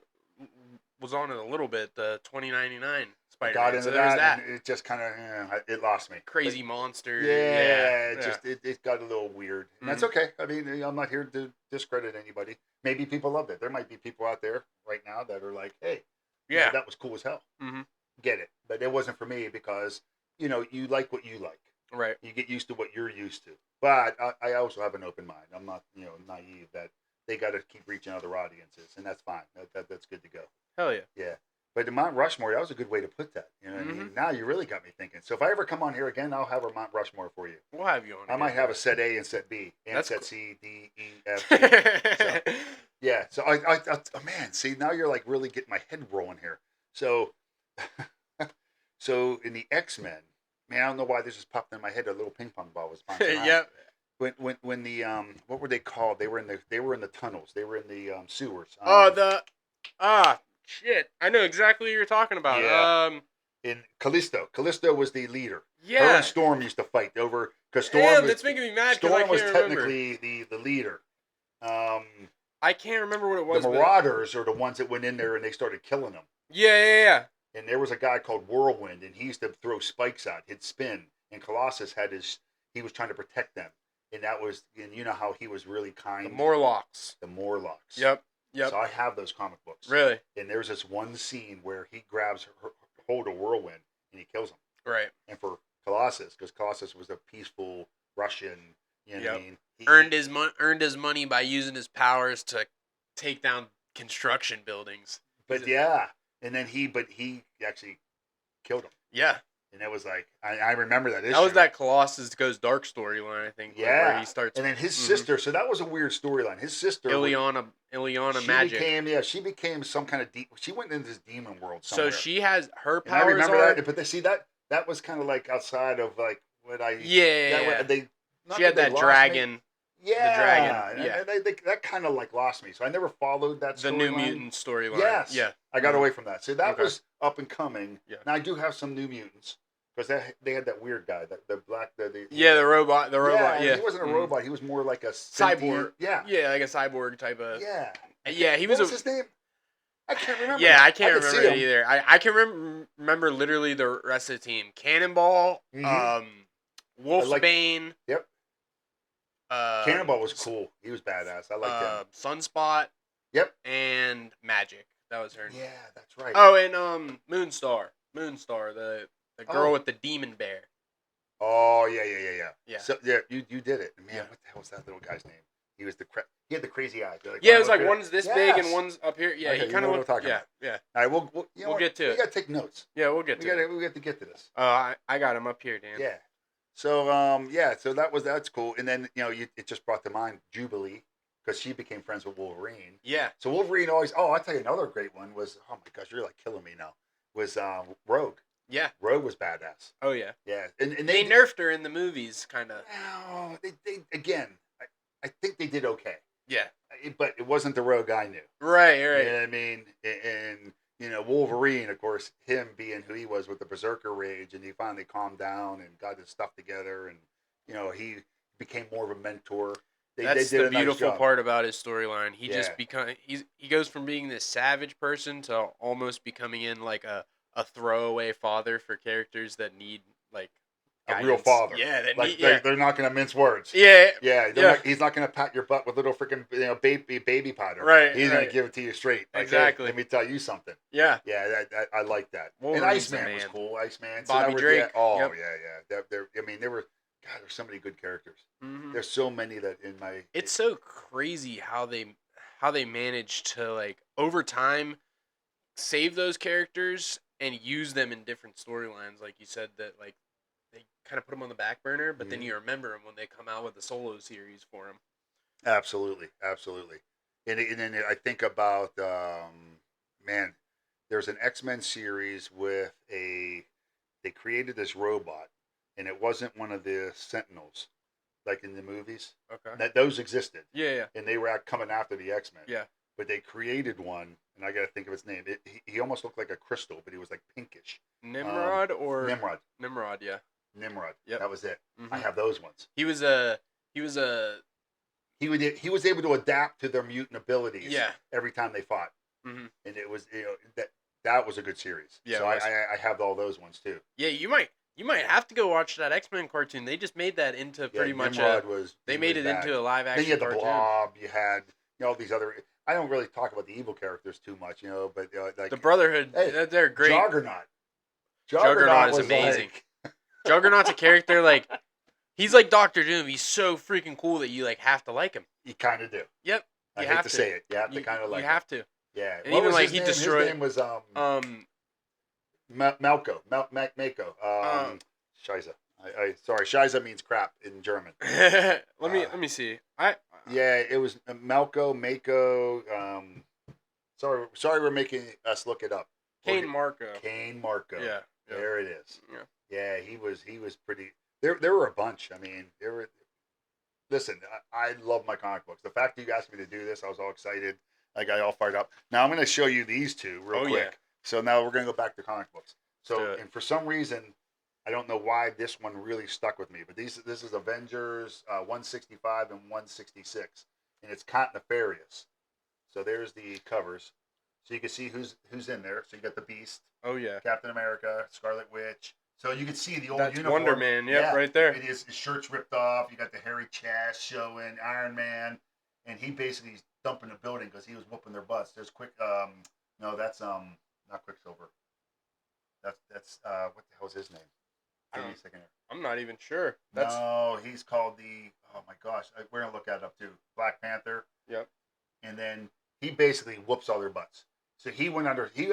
S1: was on it a little bit, the 2099 Spider-Man.
S2: Got into
S1: so there was that.
S2: and it just kind of, it lost me.
S1: Crazy monster.
S2: Yeah, it got a little weird. And that's
S1: Mm-hmm.
S2: okay. I'm not here to discredit anybody. Maybe people loved it. There might be people out there right now that are like, hey, that was cool as hell.
S1: Mm-hmm.
S2: Get it. But it wasn't for me because, you like what you like.
S1: Right.
S2: You get used to what you're used to. But I also have an open mind. I'm not, naive that they got to keep reaching other audiences, and that's fine. That's good to go.
S1: Hell yeah.
S2: Yeah. But the Mount Rushmore, that was a good way to put that. You know what I mean? Now you really got me thinking. So if I ever come on here again, I'll have a Mount Rushmore for you.
S1: We'll have you on.
S2: I might have a set A and set B, and
S1: That's
S2: set
S1: cool.
S2: C, D, E, F, G. So, yeah. So man, see, now you're really getting my head rolling here. So, so in the X-Men, man, I don't know why this just popped in my head. A little ping pong ball was bouncing around.
S1: Yep.
S2: When the what were they called? They were in the tunnels. They were in the sewers.
S1: Shit. I know exactly what you're talking about.
S2: Yeah. In Callisto. Callisto was the leader.
S1: Yeah.
S2: Her and Storm used to fight over because Storm
S1: Damn,
S2: was,
S1: that's making me mad.
S2: Storm
S1: I can't
S2: was
S1: remember.
S2: technically the leader.
S1: I can't remember what it was.
S2: The Marauders are the ones that went in there and they started killing them.
S1: Yeah.
S2: And there was a guy called Whirlwind, and he used to throw spikes out. He'd spin, and Colossus he was trying to protect them, and you know how he was really kind.
S1: The Morlocks.
S2: The Morlocks.
S1: Yep.
S2: So I have those comic books.
S1: Really?
S2: And there's this one scene where he grabs hold of Whirlwind and he kills him.
S1: Right.
S2: And for Colossus, because Colossus was a peaceful Russian, you know what I mean? He
S1: earned his money by using his powers to take down construction buildings.
S2: But and then he actually killed him.
S1: Yeah.
S2: And it was I remember that issue.
S1: That was that Colossus Goes Dark storyline, I think.
S2: Yeah.
S1: Where he starts.
S2: And then his sister, so that was a weird storyline. His sister,
S1: Ileana Magic.
S2: She became some kind of she went into this demon world somewhere.
S1: So she has her
S2: And I
S1: powers.
S2: remember that, but see that that was kind of like outside of like what I that
S1: Yeah.
S2: they
S1: She
S2: not that
S1: had
S2: they
S1: that
S2: lost me.
S1: dragon. The dragon.
S2: Yeah,
S1: Yeah.
S2: and I think that kind of like lost me. So I never followed that
S1: The New
S2: storyline.
S1: Mutant storyline.
S2: Yes,
S1: Yeah.
S2: I got
S1: Mhm.
S2: away from that. So that
S1: Okay.
S2: was up and coming.
S1: Yeah.
S2: Now I do have some New Mutants because they had that weird guy, the black, he
S1: Yeah,
S2: was,
S1: the robot. The robot.
S2: yeah, and
S1: Yeah.
S2: he wasn't a
S1: Mhm.
S2: robot. He was more like a
S1: Cyborg.
S2: sentient. Yeah,
S1: Yeah, like a cyborg type of.
S2: yeah.
S1: Yeah, he
S2: What
S1: was
S2: was
S1: a.
S2: his name? I can't remember
S1: Yeah,
S2: now.
S1: I
S2: I
S1: can't
S2: could
S1: remember
S2: see
S1: it
S2: him.
S1: either. I can remember literally the rest of the team: Cannonball,
S2: Hmm. I like.
S1: Wolfsbane,
S2: Yep.
S1: um,
S2: Cannonball was cool. He was badass. I liked him.
S1: Sunspot,
S2: Yep.
S1: and Magic. That was her.
S2: Yeah, that's right.
S1: Oh, and Moonstar. Moonstar, the girl
S2: Oh.
S1: with the demon bear.
S2: Oh yeah.
S1: Yeah.
S2: So yeah, you did it, man.
S1: Yeah.
S2: What the hell was that little guy's name? He was he had the crazy eyes. They're
S1: Yeah,
S2: one
S1: it was like
S2: up here.
S1: one's this big and
S2: Yes.
S1: one's up here. Yeah,
S2: Okay,
S1: he
S2: you
S1: kind
S2: know
S1: of
S2: what I'm
S1: looked.
S2: talking
S1: Yeah,
S2: about.
S1: yeah.
S2: All right, you know
S1: We'll
S2: what?
S1: get to
S2: We
S1: it.
S2: gotta take notes.
S1: Yeah, we'll get to it.
S2: We got to get to this.
S1: I got him up here, Dan.
S2: Yeah. So yeah, so that's cool. And then it just brought to mind Jubilee because she became friends with Wolverine.
S1: Yeah.
S2: So Wolverine always. Oh, I'll tell you another great one was. Oh my gosh, you're like killing me now. Was Rogue.
S1: Yeah.
S2: Rogue was badass.
S1: Oh yeah.
S2: Yeah, and
S1: They nerfed her in the movies, kind of.
S2: No, they again. I think they did okay.
S1: Yeah.
S2: But it wasn't the Rogue I knew.
S1: Right.
S2: You
S1: Right.
S2: know what I mean? And Wolverine, of course, him being who he was with the Berserker rage, and he finally calmed down and got his stuff together, and he became more of a mentor.
S1: That's
S2: they did
S1: the
S2: a nice
S1: beautiful
S2: job.
S1: part about his storyline. He
S2: Yeah.
S1: just he goes from being this savage person to almost becoming in like a throwaway father for characters that need like
S2: A real
S1: guidance.
S2: father.
S1: Yeah, that
S2: Like
S1: need, yeah.
S2: they're not going to mince words.
S1: Yeah.
S2: Yeah,
S1: Yeah.
S2: he's not going to pat your butt with little freaking baby powder.
S1: Right,
S2: He's going
S1: right.
S2: to give it to you straight. Like,
S1: Exactly.
S2: Hey, let me tell you something.
S1: Yeah.
S2: Yeah, I like that.
S1: Wolverine's
S2: And
S1: the
S2: Iceman was
S1: man.
S2: cool. Iceman,
S1: Bobby Drake.
S2: Yeah, oh
S1: Yep.
S2: yeah. I mean, there were. God, there's so many good characters.
S1: Mhm.
S2: There's so many that in my.
S1: It's so crazy how they manage to like over time save those characters and use them in different storylines. Like you said that like they kind of put them on the back burner, but then
S2: Mhm.
S1: you remember them when they come out with the solo series for them.
S2: Absolutely. And then I think about man, there's an X-Men series with they created this robot, and it wasn't one of the Sentinels like in the movies.
S1: Okay.
S2: That those existed,
S1: Yeah.
S2: and they were coming after the X-Men.
S1: Yeah.
S2: But they created one, and I got to think of its name. He almost looked like a crystal, but he was like pinkish.
S1: Nimrod or
S2: Nimrod.
S1: Nimrod, yeah.
S2: Nimrod.
S1: Yep.
S2: That was it.
S1: Mhm.
S2: I have those ones.
S1: He was a
S2: He was able to adapt to their mutant abilities.
S1: Yeah.
S2: Every time they fought,
S1: Mhm.
S2: and it was that was a good series.
S1: Yeah,
S2: So
S1: it was.
S2: I have all those ones too.
S1: Yeah, you might have to go watch that X-Men cartoon. They just made that into pretty much
S2: Nimrod
S1: they
S2: he
S1: made
S2: was
S1: it
S2: bad.
S1: into a live
S2: Then
S1: action
S2: you had the
S1: cartoon.
S2: Blob. You had all these other. I don't really talk about the evil characters too much, but like
S1: The Brotherhood,
S2: Hey,
S1: they're great.
S2: Juggernaut.
S1: Juggernaut is
S2: was
S1: amazing.
S2: like-
S1: Juggernaut's a character like he's like Doctor Doom. He's so freaking cool that you like have to like him.
S2: you kind of do.
S1: Yep.
S2: I
S1: You
S2: hate
S1: have
S2: to
S1: to.
S2: say it. You have to kind of like.
S1: You
S2: him.
S1: have to.
S2: Yeah.
S1: And
S2: What
S1: even
S2: was
S1: like
S2: his
S1: he
S2: name?
S1: destroyed.
S2: His name was Mako. Shiza. Sorry, Shiza means crap in German.
S1: let me see.
S2: Yeah, it was Mako. Sorry, we're making us look it up.
S1: Kane Marco.
S2: Kane Marco.
S1: Yeah.
S2: There it is.
S1: Yeah.
S2: Yeah, he was pretty. There were a bunch. I mean, there were. Listen, I love my comic books. The fact that you asked me to do this, I was all excited. I got all fired up. Now I'm going to show you these two real quick.
S1: Yeah.
S2: So now we're going to go back to comic books.
S1: Do
S2: So,
S1: it.
S2: and for some reason, I don't know why this one really stuck with me, but this is Avengers 165 and 166, and it's Count Nefarious. So there's the covers, so you can see who's in there. So you got the Beast,
S1: Oh yeah.
S2: Captain America, Scarlet Witch. So you can see the old
S1: That's
S2: uniform.
S1: Wonder Man. Yep,
S2: Yeah.
S1: right there.
S2: His shirt's ripped off. You got the hairy chest showing. Iron Man, and he basically is dumping the building because he was whooping their butts. There's no, that's not Quicksilver. That's what the hell's his name? Give me a second here.
S1: I'm not even sure. That's
S2: No, he's called oh my gosh, we're gonna look that up too. Black Panther.
S1: Yep.
S2: And then he basically whoops all their butts. So he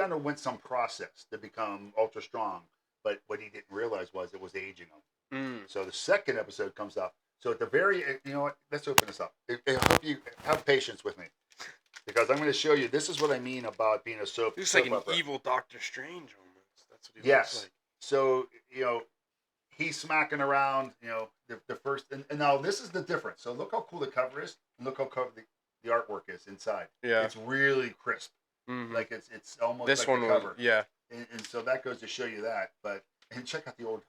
S2: underwent some process to become ultra strong, but what he didn't realize was it was aging him. So the second episode comes up. So at the very, you know what? Let's open this up. I hope you have patience with me, because I'm going to show you. This is what I mean about being a soap.
S1: looks like
S2: soap
S1: an
S2: opera.
S1: evil Doctor Strange almost. That's what he
S2: Yes.
S1: looks like.
S2: So he's smacking around. The first, and now this is the difference. So look how cool the cover is, and look how cool the artwork is inside.
S1: Yeah.
S2: It's really crisp.
S1: Mm-hmm.
S2: Like it's almost
S1: This
S2: like
S1: one
S2: the
S1: was,
S2: cover.
S1: yeah.
S2: And so that goes to show you that. But and check out the old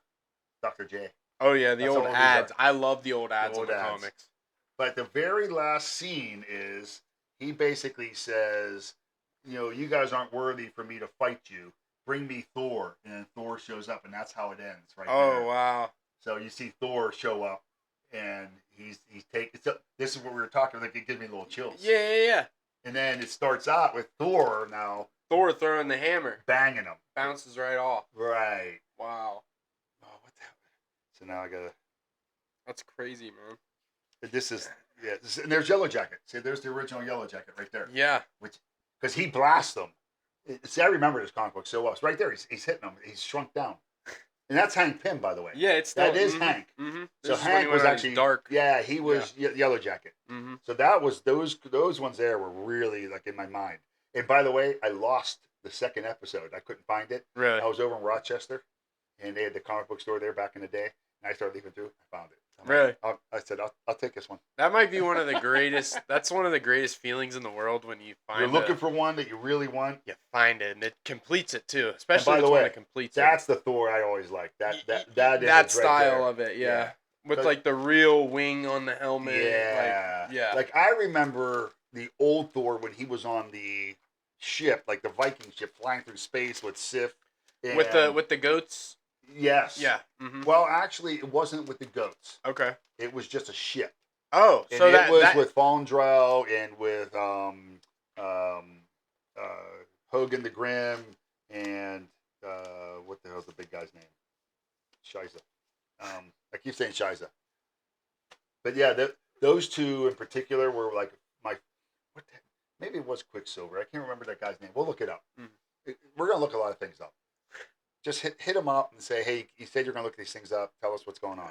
S2: Dr. J.
S1: Oh yeah, the
S2: That's
S1: old
S2: how old these
S1: ads.
S2: are.
S1: I love the old ads
S2: old
S1: on the
S2: ads.
S1: comics.
S2: But the very last scene is he basically says, you guys aren't worthy for me to fight you. Bring me Thor, and then Thor shows up, and that's how it ends right
S1: Oh
S2: there.
S1: wow.
S2: So you see Thor show up, and he's taking. So this is what we were talking. Like it gives me little chills.
S1: Yeah.
S2: And then it starts out with Thor now.
S1: Thor throwing the hammer,
S2: banging him.
S1: bounces right off.
S2: Right.
S1: Wow.
S2: Oh, what the hell? So now I gotta.
S1: That's crazy, man.
S2: This is and there's Yellow Jacket. See, there's the original Yellow Jacket right there.
S1: Yeah.
S2: Because he blasts them. See, I remember this comic book so well. It's right there. He's hitting them. He's shrunk down. And that's Hank Pym, by the way.
S1: Yeah, it's still,
S2: that is Hank.
S1: Mm-hmm.
S2: So Hank was actually
S1: dark.
S2: Yeah, he was Yellow Jacket.
S1: Mm-hmm.
S2: So that was those ones there were really like in my mind. And by the way, I lost the second episode. I couldn't find it.
S1: Really?
S2: I was over in Rochester, and they had the comic book store there back in the day. And I started leafing through. I found it.
S1: Really?
S2: I said, I'll take this one.
S1: That might be one of the greatest. That's one of the greatest feelings in the world when you find.
S2: You're looking for one that you really want.
S1: You find it, and it completes it too. Especially
S2: by the
S1: when
S2: way,
S1: it completes
S2: that's the Thor I always liked.
S1: That style
S2: right
S1: of it, yeah. With like the real wing on the helmet.
S2: Yeah.
S1: Yeah.
S2: Like I remember the old Thor when he was on the ship, like the Viking ship, flying through space with Sif.
S1: With the goats.
S2: Yes.
S1: Yeah. Mm-hmm.
S2: Well, actually, it wasn't with the goats.
S1: Okay.
S2: It was just a ship.
S1: Oh,
S2: and
S1: so
S2: it
S1: that
S2: was
S1: that...
S2: with Fondrell and with Hogan the Grim and what the hell's the big guy's name? Shiza. I keep saying Shiza. But yeah, those two in particular were like maybe it was Quicksilver. I can't remember that guy's name. We'll look it up. We're gonna look a lot of things up. Just hit him up and say, hey, you said you're gonna look these things up. Tell us what's going on.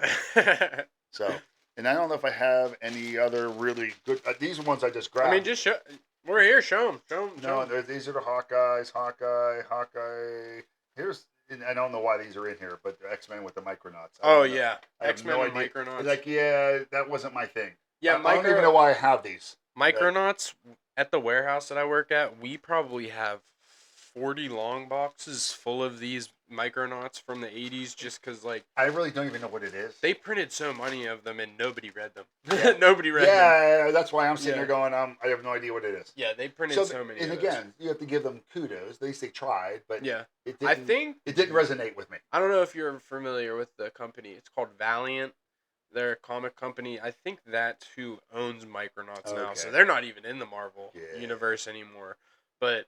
S2: So, and I don't know if I have any other really good. These are ones I just grabbed.
S1: I mean, just show. We're here. Show them. Show them.
S2: No, these are the Hawkeyes. Hawkeye. Here's. And I don't know why these are in here, but the X-Men with the Micronauts.
S1: Oh yeah,
S2: X-Men
S1: with Micronauts.
S2: Like that wasn't my thing.
S1: Yeah,
S2: I don't even know why I have these.
S1: Micronauts at the warehouse that I work at, we probably have 40 long boxes full of these Micronauts from the 80s just because, like...
S2: I really don't even know what it is.
S1: They printed so many of them and nobody read them.
S2: Yeah.
S1: Nobody read them.
S2: Yeah, that's why I'm sitting there going, I have no idea what it is.
S1: Yeah, they printed so many
S2: and
S1: of
S2: again,
S1: those.
S2: you have to give them kudos. At least they tried, but
S1: yeah.
S2: it didn't resonate with me.
S1: I don't know if you're familiar with the company. It's called Valiant. They're a comic company. I think that's who owns Micronauts now. So they're not even in the Marvel universe anymore. But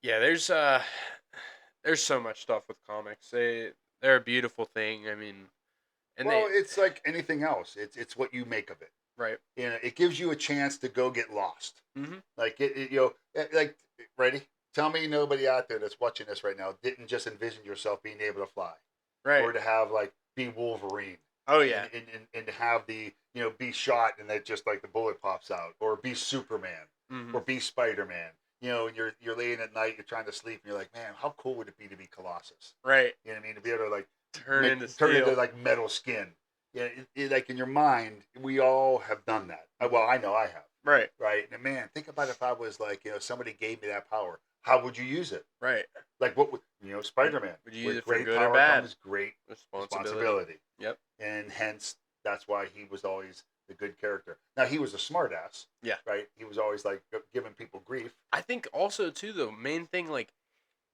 S1: yeah, there's so much stuff with comics. They're a beautiful thing. I mean,
S2: it's like anything else. It's what you make of it.
S1: Right.
S2: It gives you a chance to go get lost.
S1: Mm-hmm.
S2: Like like ready. Tell me nobody out there that's watching this right now didn't just envision yourself being able to fly,
S1: right?
S2: Or to have be Wolverine.
S1: Oh yeah,
S2: and to have the be shot and that just like the bullet pops out, or be Superman, or be Spider-Man. And you're laying at night, you're trying to sleep, and you're like, man, how cool would it be to be Colossus?
S1: Right.
S2: You know what I mean? To be able to
S1: turn into
S2: like metal skin. Yeah, like in your mind, we all have done that. Well, I know I have.
S1: Right.
S2: Right. And man, think about if I was like, somebody gave me that power. How would you use it?
S1: Right.
S2: Like what would Spider-Man?
S1: Would you use it for
S2: great
S1: good
S2: power
S1: or bad?
S2: Comes great
S1: responsibility. Yep.
S2: And hence that's why he was always the good character. Now he was a smartass.
S1: Yeah.
S2: Right. He was always like giving people grief.
S1: I think also too the main thing, like,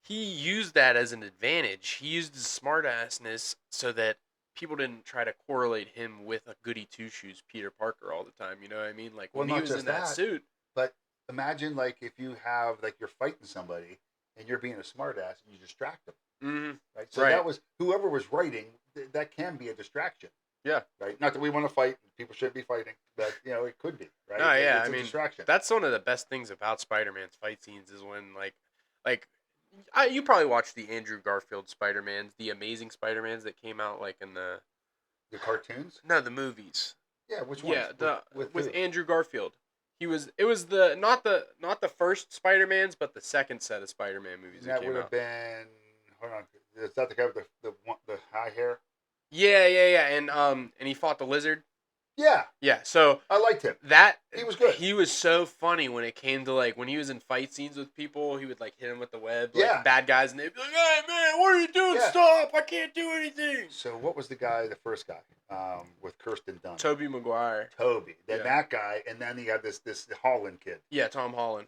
S1: he used that as an advantage. He used his smartassness so that people didn't try to correlate him with a goody two shoes Peter Parker all the time. You know what I mean? Like when he was in that suit.
S2: But imagine like if you have you're fighting somebody and you're being a smartass and you distract them.
S1: Mm-hmm.
S2: Right. So that was whoever was writing. That can be a distraction.
S1: Yeah.
S2: Right. Not that we want to fight. People shouldn't be fighting, but it could be. Right.
S1: No, yeah.
S2: It's a distraction.
S1: That's one of the best things about Spider-Man's fight scenes is when you probably watched the Andrew Garfield Spider-Mans, the Amazing Spider-Mans that came out in the
S2: cartoons.
S1: No, the movies.
S2: Yeah, which ones?
S1: Yeah, with Andrew Garfield. It was not the first Spider-Mans, but the second set of Spider-Man movies that came out.
S2: That would have been. Hold on. Is that the guy with the high hair?
S1: Yeah, and he fought the lizard.
S2: Yeah,
S1: Yeah, so
S2: I liked him.
S1: that
S2: He was good.
S1: he was so funny when it came to like when he was in fight scenes with people, he would like hit him with the web, like
S2: Yeah,
S1: bad guys, and they'd be like, "Hey man, what are you doing?
S2: yeah.
S1: Stop! I can't do anything."
S2: So what was the guy, the first guy, with Kirsten Dunst?
S1: Toby Maguire.
S2: Toby. Then
S1: Yeah,
S2: that guy, and then he had this Holland kid.
S1: yeah, Tom Holland.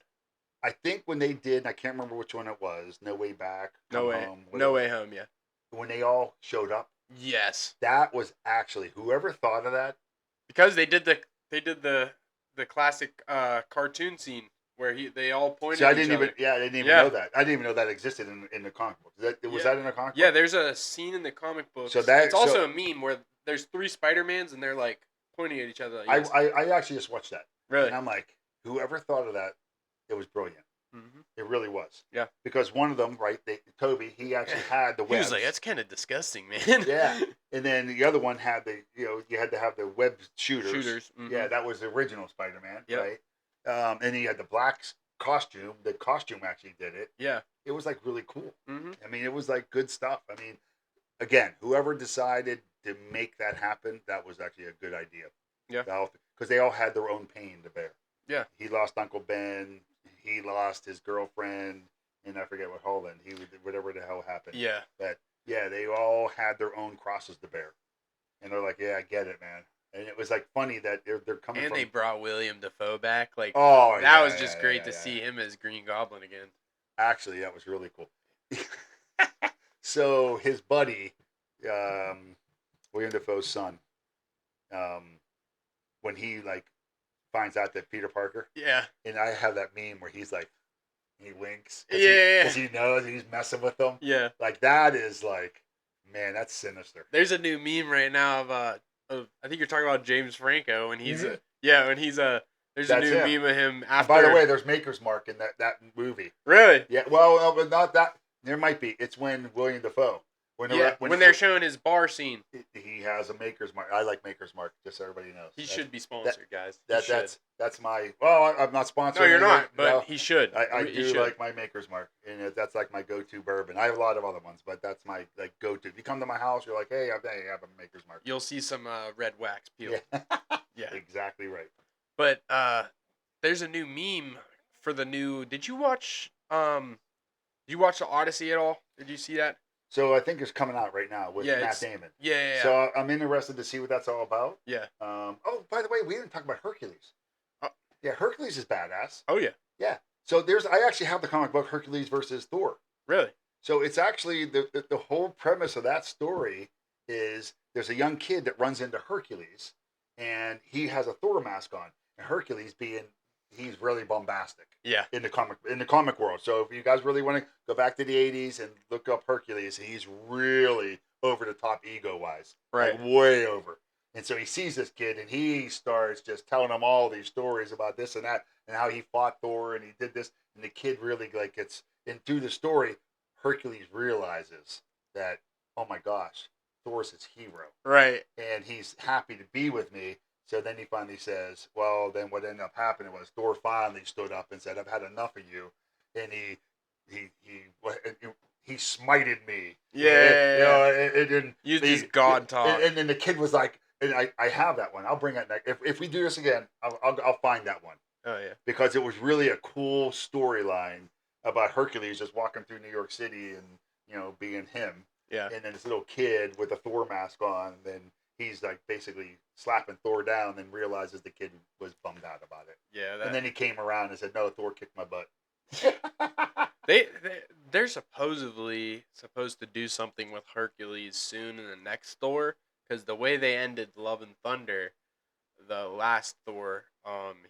S2: I think when they did, and I can't remember which one it was. No Way Back,
S1: No
S2: Come
S1: way,
S2: Home.
S1: no
S2: Whatever.
S1: way home. Yeah.
S2: When they all showed up,
S1: Yes,
S2: that was actually whoever thought of that.
S1: because they did the classic cartoon scene where they all pointed
S2: See, I
S1: at
S2: didn't
S1: each
S2: even.
S1: other.
S2: Yeah, I didn't even
S1: Yeah.
S2: know that. I didn't even know that existed in the comic book. Was
S1: Yeah.
S2: that in the comic
S1: Yeah,
S2: book?
S1: there's a scene in the comic books.
S2: So that-
S1: it's also a meme where there's 3 Spider-Mans and they're like pointing at each other. Like, yes.
S2: I actually just watched that,
S1: Really?
S2: and I'm like, whoever thought of that, it was brilliant.
S1: Mm-hmm.
S2: It really was.
S1: Yeah.
S2: Because one of them, right, Toby, he actually had the
S1: He
S2: webs.
S1: was like, "That's kind of disgusting, man."
S2: Yeah. And then the other one had you had to have the web shooters.
S1: Mm-hmm.
S2: Yeah, that was the original Spider-Man,
S1: Yep.
S2: right? And he had the black costume. The costume actually did it.
S1: Yeah.
S2: It was like really cool.
S1: Mm-hmm.
S2: I mean, it was like good stuff. I mean, again, whoever decided to make that happen, that was actually a good idea.
S1: Yeah.
S2: Because they all had their own pain to bear.
S1: Yeah.
S2: He lost Uncle Ben. He lost his girlfriend, and I forget what Holland. Whatever the hell happened.
S1: Yeah.
S2: But yeah, they all had their own crosses to bear, and they're like, "Yeah, I get it, man." And it was like funny that they're coming.
S1: And
S2: from...
S1: they brought William Dafoe back. Like,
S2: Oh,
S1: that was just great to see him as Green Goblin again.
S2: Actually, that was really cool. So his buddy, William Dafoe's son, when he like finds out that Peter Parker,
S1: Yeah.
S2: and I have that meme where he's like, he winks,
S1: Yeah.
S2: because he knows he's messing with them.
S1: Yeah.
S2: Like that is like, man, that's sinister.
S1: There's a new meme right now of I think you're talking about James Franco, and he's
S2: Mhm.
S1: there's
S2: That's
S1: a new
S2: him.
S1: meme of him
S2: And
S1: after.
S2: by the way, there's Maker's Mark in that movie.
S1: Really?
S2: Yeah, well, no, but not that. There might be. It's when William Dafoe. When
S1: They're showing his bar scene.
S2: he has a Maker's Mark. I like Maker's Mark, just so everybody knows.
S1: He should be sponsored, guys.
S2: That's my. Well, I'm not sponsored.
S1: No, you're not,
S2: anything.
S1: but
S2: No,
S1: he should.
S2: I
S1: He
S2: do
S1: should.
S2: like my Maker's Mark, and that's like my go-to bourbon. I have a lot of other ones, but that's my like go-to. If you come to my house, you're like, hey, I have a Maker's Mark.
S1: You'll see some red wax peel.
S2: Yeah,
S1: Yeah.
S2: exactly right.
S1: But there's a new meme for the new. Did you watch the Odyssey at all? Did you see that?
S2: So I think it's coming out right now with
S1: Yeah,
S2: Matt Damon.
S1: Yeah.
S2: So I'm interested to see what that's all about.
S1: Yeah.
S2: Oh, by the way, we didn't talk about Hercules.
S1: Oh.
S2: Yeah, Hercules is badass.
S1: Oh yeah.
S2: Yeah. So I actually have the comic book Hercules versus Thor.
S1: Really?
S2: So it's actually the whole premise of that story is there's a young kid that runs into Hercules, and he has a Thor mask on, and Hercules he's really bombastic.
S1: Yeah.
S2: In the comic world. So if you guys really want to go back to the 80s and look up Hercules, he's really over the top ego wise.
S1: Right.
S2: Like way over. And so he sees this kid and he starts just telling him all these stories about this and that and how he fought Thor and he did this, and the kid really like gets and through the story, Hercules realizes that, oh my gosh, Thor's his hero.
S1: Right.
S2: And he's happy to be with me. So then he finally says, well, then what ended up happening was Thor finally stood up and said, I've had enough of you. And he smited me.
S1: Yeah.
S2: And
S1: Use this God talk.
S2: And then the kid was like, and I have that one. I'll bring it next. If we do this again, I'll find that one.
S1: Oh yeah.
S2: Because it was really a cool storyline about Hercules just walking through New York City and, being him.
S1: Yeah.
S2: And then this little kid with a Thor mask on, and then he's like basically slapping Thor down, and realizes the kid was bummed out about it.
S1: Yeah.
S2: And then he came around and said, "No, Thor kicked my butt."
S1: They're supposedly supposed to do something with Hercules soon in the next Thor, because the way they ended Love and Thunder, the last Thor,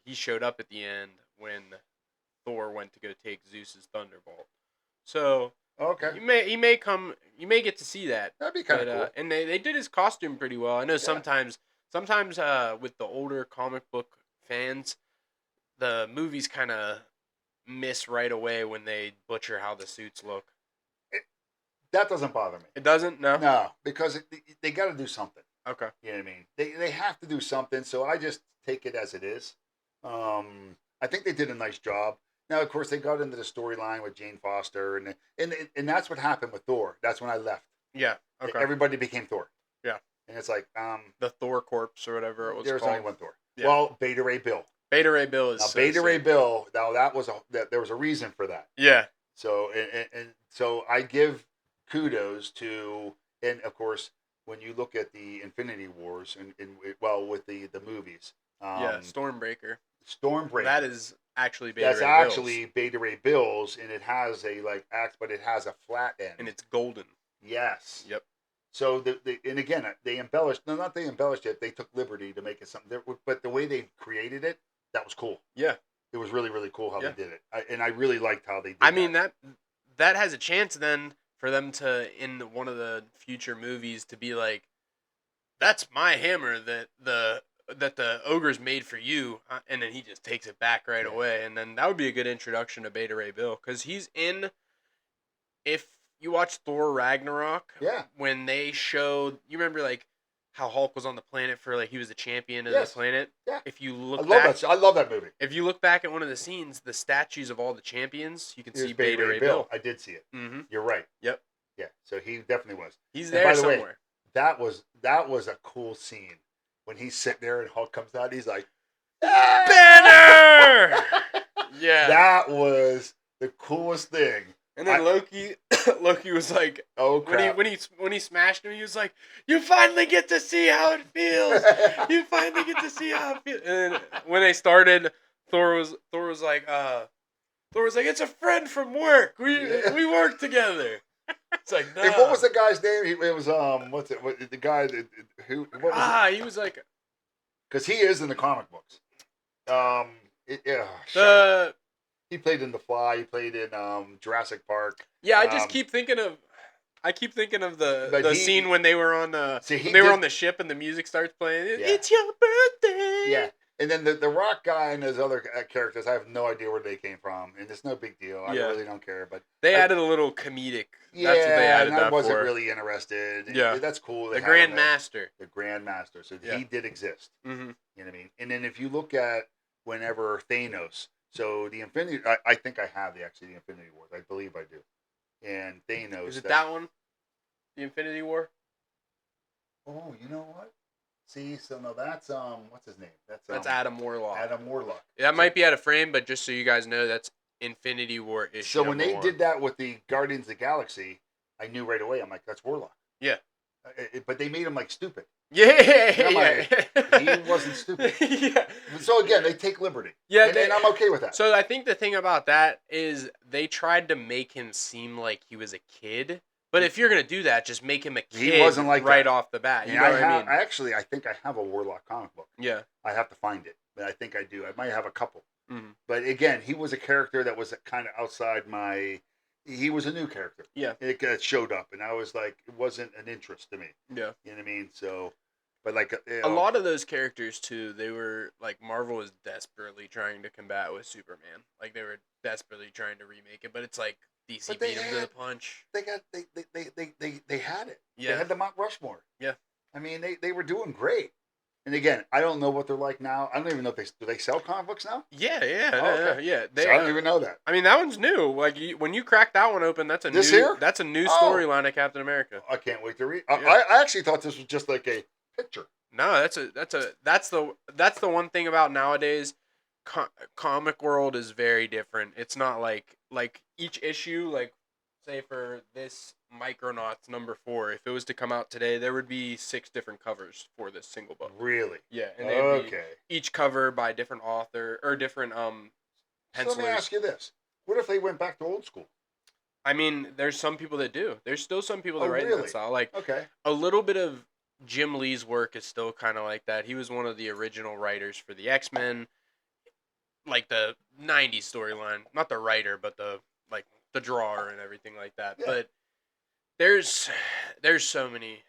S1: he showed up at the end when Thor went to go take Zeus's thunderbolt. So
S2: Okay,
S1: you may get to see that.
S2: that'd be kind of cool.
S1: And they did his costume pretty well. I know sometimes with the older comic book fans, the movies kind of miss right away when they butcher how the suits look.
S2: That doesn't bother me.
S1: It doesn't? No?
S2: No, because they got to do something.
S1: Okay.
S2: You know what I mean? They have to do something, so I just take it as it is. I think they did a nice job. Now, of course, they got into the storyline with Jane Foster, and that's what happened with Thor. That's when I left.
S1: Yeah. Okay.
S2: Everybody became Thor.
S1: Yeah.
S2: And it's like,
S1: the Thor Corpse or whatever it was
S2: there's
S1: called.
S2: only one Thor.
S1: Yeah.
S2: Well, Beta Ray Bill.
S1: Beta Ray Bill is
S2: Now
S1: so
S2: Beta Ray
S1: sick.
S2: Bill. Now there was a reason for that.
S1: Yeah.
S2: So and so I give kudos to, and of course when you look at the Infinity Wars and well with the movies,
S1: Yeah. Stormbreaker.
S2: Stormbreaker.
S1: That is actually Beta
S2: That's
S1: Ray
S2: actually
S1: Bill's.
S2: Beta Ray Bill's, and it has a axe, but it has a flat end,
S1: And it's golden.
S2: Yes.
S1: Yep.
S2: So and again they embellished. No, not they embellished it. They took liberty to make it something. But the way they created it, that was cool.
S1: Yeah.
S2: It was really really cool how
S1: Yeah.
S2: they did it, and I really liked how they did.
S1: I mean that has a chance then for them to in one of the future movies to be like, that's my hammer that the ogre's made for you, and then he just takes it back right
S2: Yeah.
S1: away, and then that would be a good introduction to Beta Ray Bill because he's in. If you watch Thor Ragnarok,
S2: Yeah.
S1: when they showed, you remember like how Hulk was on the planet for like he was the champion of
S2: Yes.
S1: the planet.
S2: Yeah.
S1: If you
S2: I
S1: look
S2: love
S1: back,
S2: that. I love that movie.
S1: if you look back at one of the scenes, the statues of all the champions, you can
S2: Here's
S1: see Beta Ray Bill.
S2: I did see it.
S1: Mm-hmm.
S2: You're right.
S1: Yep.
S2: Yeah. So he definitely was.
S1: He's
S2: And
S1: there
S2: by the way,
S1: somewhere.
S2: That was a cool scene when he's sitting there and Hulk comes out. He's like,
S1: Banner! Yeah.
S2: That was the coolest thing.
S1: And then Loki was like,
S2: Oh crap!
S1: when he smashed him, he was like, "You finally get to see how it feels. You finally get to see how it feels." And then when they started, Thor was like, "It's a friend from work. We work together." It's like, nah.
S2: And what was the guy's name? It was the guy that who what was
S1: he was like
S2: because he is in the comic books. He played in The Fly. He played in Jurassic Park.
S1: Yeah, I just keep thinking of. I keep thinking of the scene when they were on on the ship and the music starts playing.
S2: Yeah.
S1: It's your birthday.
S2: Yeah, and then the Rock guy and his other characters, I have no idea where they came from, and it's no big deal. I really don't care. But
S1: they added a little comedic.
S2: Yeah,
S1: that's what they added
S2: and I
S1: that
S2: wasn't
S1: for.
S2: really interested.
S1: Yeah,
S2: that's cool.
S1: The Grand Master.
S2: The Grand Master. So
S1: yeah.
S2: he did exist.
S1: Mm-hmm.
S2: You know what I mean? And then if you look at whenever Thanos. So the Infinity, I think I have the Infinity Wars. I believe I do. And Thanos.
S1: Is it that one? The Infinity War?
S2: Oh, you know what? See, so no, that's what's his name? That's
S1: Adam Warlock.
S2: Adam Warlock.
S1: That might be out of frame, but just so you guys know, that's Infinity War issue.
S2: So when they
S1: one.
S2: did that with the Guardians of the Galaxy, I knew right away. I'm like, that's Warlock.
S1: Yeah.
S2: But they made him like stupid.
S1: Yeah.
S2: He wasn't stupid.
S1: Yeah.
S2: So again, they take liberty.
S1: Yeah,
S2: and I'm okay with that.
S1: So I think the thing about that is they tried to make him seem like he was a kid. But if you're gonna do that, just make him a kid.
S2: He wasn't like
S1: right
S2: that.
S1: off the bat. You
S2: and
S1: know what I mean?
S2: I think I have a Warlock comic book.
S1: Yeah.
S2: I have to find it, but I think I do. I might have a couple.
S1: Mm-hmm.
S2: But again, he was a character that was kind of outside my. He was a new character.
S1: Yeah.
S2: It showed up, and I was like, it wasn't an interest to me.
S1: Yeah.
S2: You know what I mean? So, but like
S1: a lot of those characters too, they were like Marvel was desperately trying to combat with Superman. Like they were desperately trying to remake it, but it's like DC beat him to the punch.
S2: They had it.
S1: Yeah.
S2: They had the Mount Rushmore.
S1: Yeah.
S2: I mean, they were doing great. And again, I don't know what they're like now. I don't even know if do they sell comic books now?
S1: Yeah.
S2: Oh, okay.
S1: Yeah.
S2: So I don't even know that.
S1: I mean, that one's new. Like when you crack that one open, that's a
S2: this
S1: new.
S2: Here?
S1: That's a new storyline of Captain America.
S2: I can't wait to read.
S1: Yeah.
S2: I actually thought this was just like a picture.
S1: No, that's the one thing about nowadays. Comic world is very different. It's not like each issue, like say for this Micronauts number 4, if it was to come out today, there would be 6 different covers for this single book.
S2: Really?
S1: Yeah. And
S2: okay.
S1: Each cover by different author or different pencilers.
S2: So let me ask you this: what if they went back to old school?
S1: I mean, there's some people that do. There's still some people that write in that style. Like a little bit of Jim Lee's work is still kind of like that. He was one of the original writers for the X-Men, like the 90s storyline. Not the writer, but the drawer and everything like that. Yeah. But there's so many.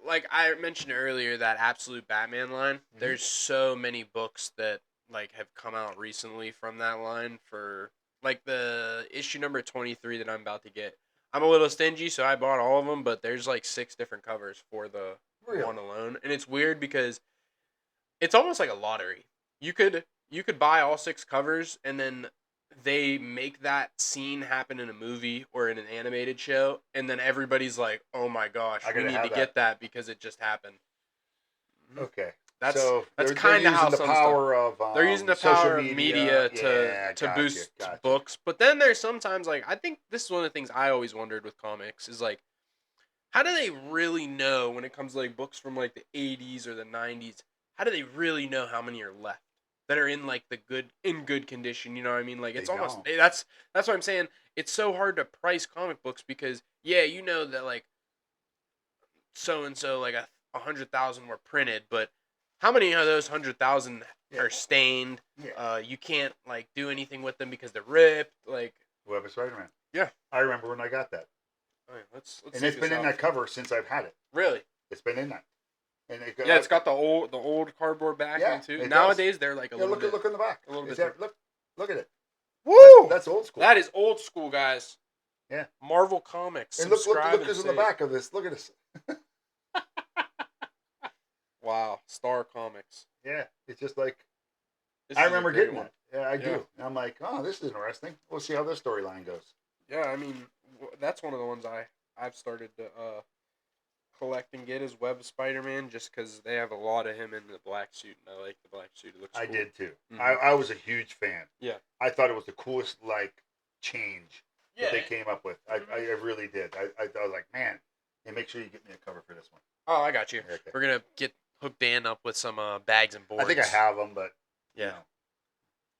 S1: Like I mentioned earlier, that Absolute Batman line. Mm-hmm. There's so many books that have come out recently from that line for the issue number 23 that I'm about to get. I'm a little stingy, so I bought all of them, but there's 6 different covers for the one alone. And it's weird because it's almost like a lottery. You could buy all 6 covers, and then they make that scene happen in a movie or in an animated show, and then everybody's like, "Oh my gosh,
S2: I
S1: we
S2: gotta
S1: need to
S2: have
S1: get
S2: that.
S1: that because it just happened." Mhm.
S2: Okay.
S1: That's
S2: So
S1: that's
S2: they're
S1: kind of how
S2: using the
S1: some stuff.
S2: power of
S1: They're using the
S2: social
S1: power of
S2: media.
S1: media
S2: Yeah,
S1: to
S2: gotcha,
S1: boost
S2: gotcha.
S1: books, but then there's sometimes like I think this is one of the things I always wondered with comics is like, how do they really know when it comes to like books from like the 80s or the 90s? How do they really know how many are left that are in like the good condition? You know what I mean? Like
S2: They
S1: it's almost
S2: don't.
S1: that's what I'm saying. It's so hard to price comic books because yeah, you know that like so and so like 100,000 were printed, but how many of those 100,000
S2: Yeah,
S1: are stained?
S2: yeah.
S1: You can't like do anything with them because they're ripped. Like
S2: Web of Spider-Man.
S1: yeah,
S2: I remember when I got that,
S1: all right, let's
S2: and
S1: take
S2: it's
S1: this
S2: been in
S1: out.
S2: that cover since I've had it.
S1: Really?
S2: It's been in that, and
S1: Yeah, it's got the old cardboard backing
S2: yeah,
S1: too.
S2: it does.
S1: Nowadays they're like
S2: Yeah, look in the back.
S1: a little
S2: Is
S1: bit
S2: that
S1: different.
S2: look at it?
S1: Woo!
S2: That's old school.
S1: That is old school, guys.
S2: Yeah.
S1: Marvel Comics.
S2: And
S1: Subscribe
S2: look
S1: and
S2: who's in the
S1: save.
S2: back of this. Look at this.
S1: Wow, Star Comics.
S2: Yeah, it's just like
S1: This
S2: I
S1: is a
S2: remember
S1: great
S2: getting
S1: one.
S2: that. Yeah, I
S1: Yeah.
S2: do. And I'm like, oh, this is interesting. We'll see how this storyline goes.
S1: Yeah, I mean, that's one of the ones I've started to collect and get is Web Spider-Man just because they have a lot of him in the black suit, and I like the black suit. It looks
S2: I
S1: cool.
S2: did too.
S1: Mhm.
S2: I was a huge fan.
S1: Yeah.
S2: I thought it was the coolest like change
S1: Yeah.
S2: that they came up with.
S1: Mhm.
S2: I really did. I was like, man, and make sure you get me a cover for this one.
S1: Oh, I got you.
S2: Okay.
S1: We're gonna hook Dan up with some bags and boards.
S2: I think I have them, but
S1: Yeah.
S2: you know,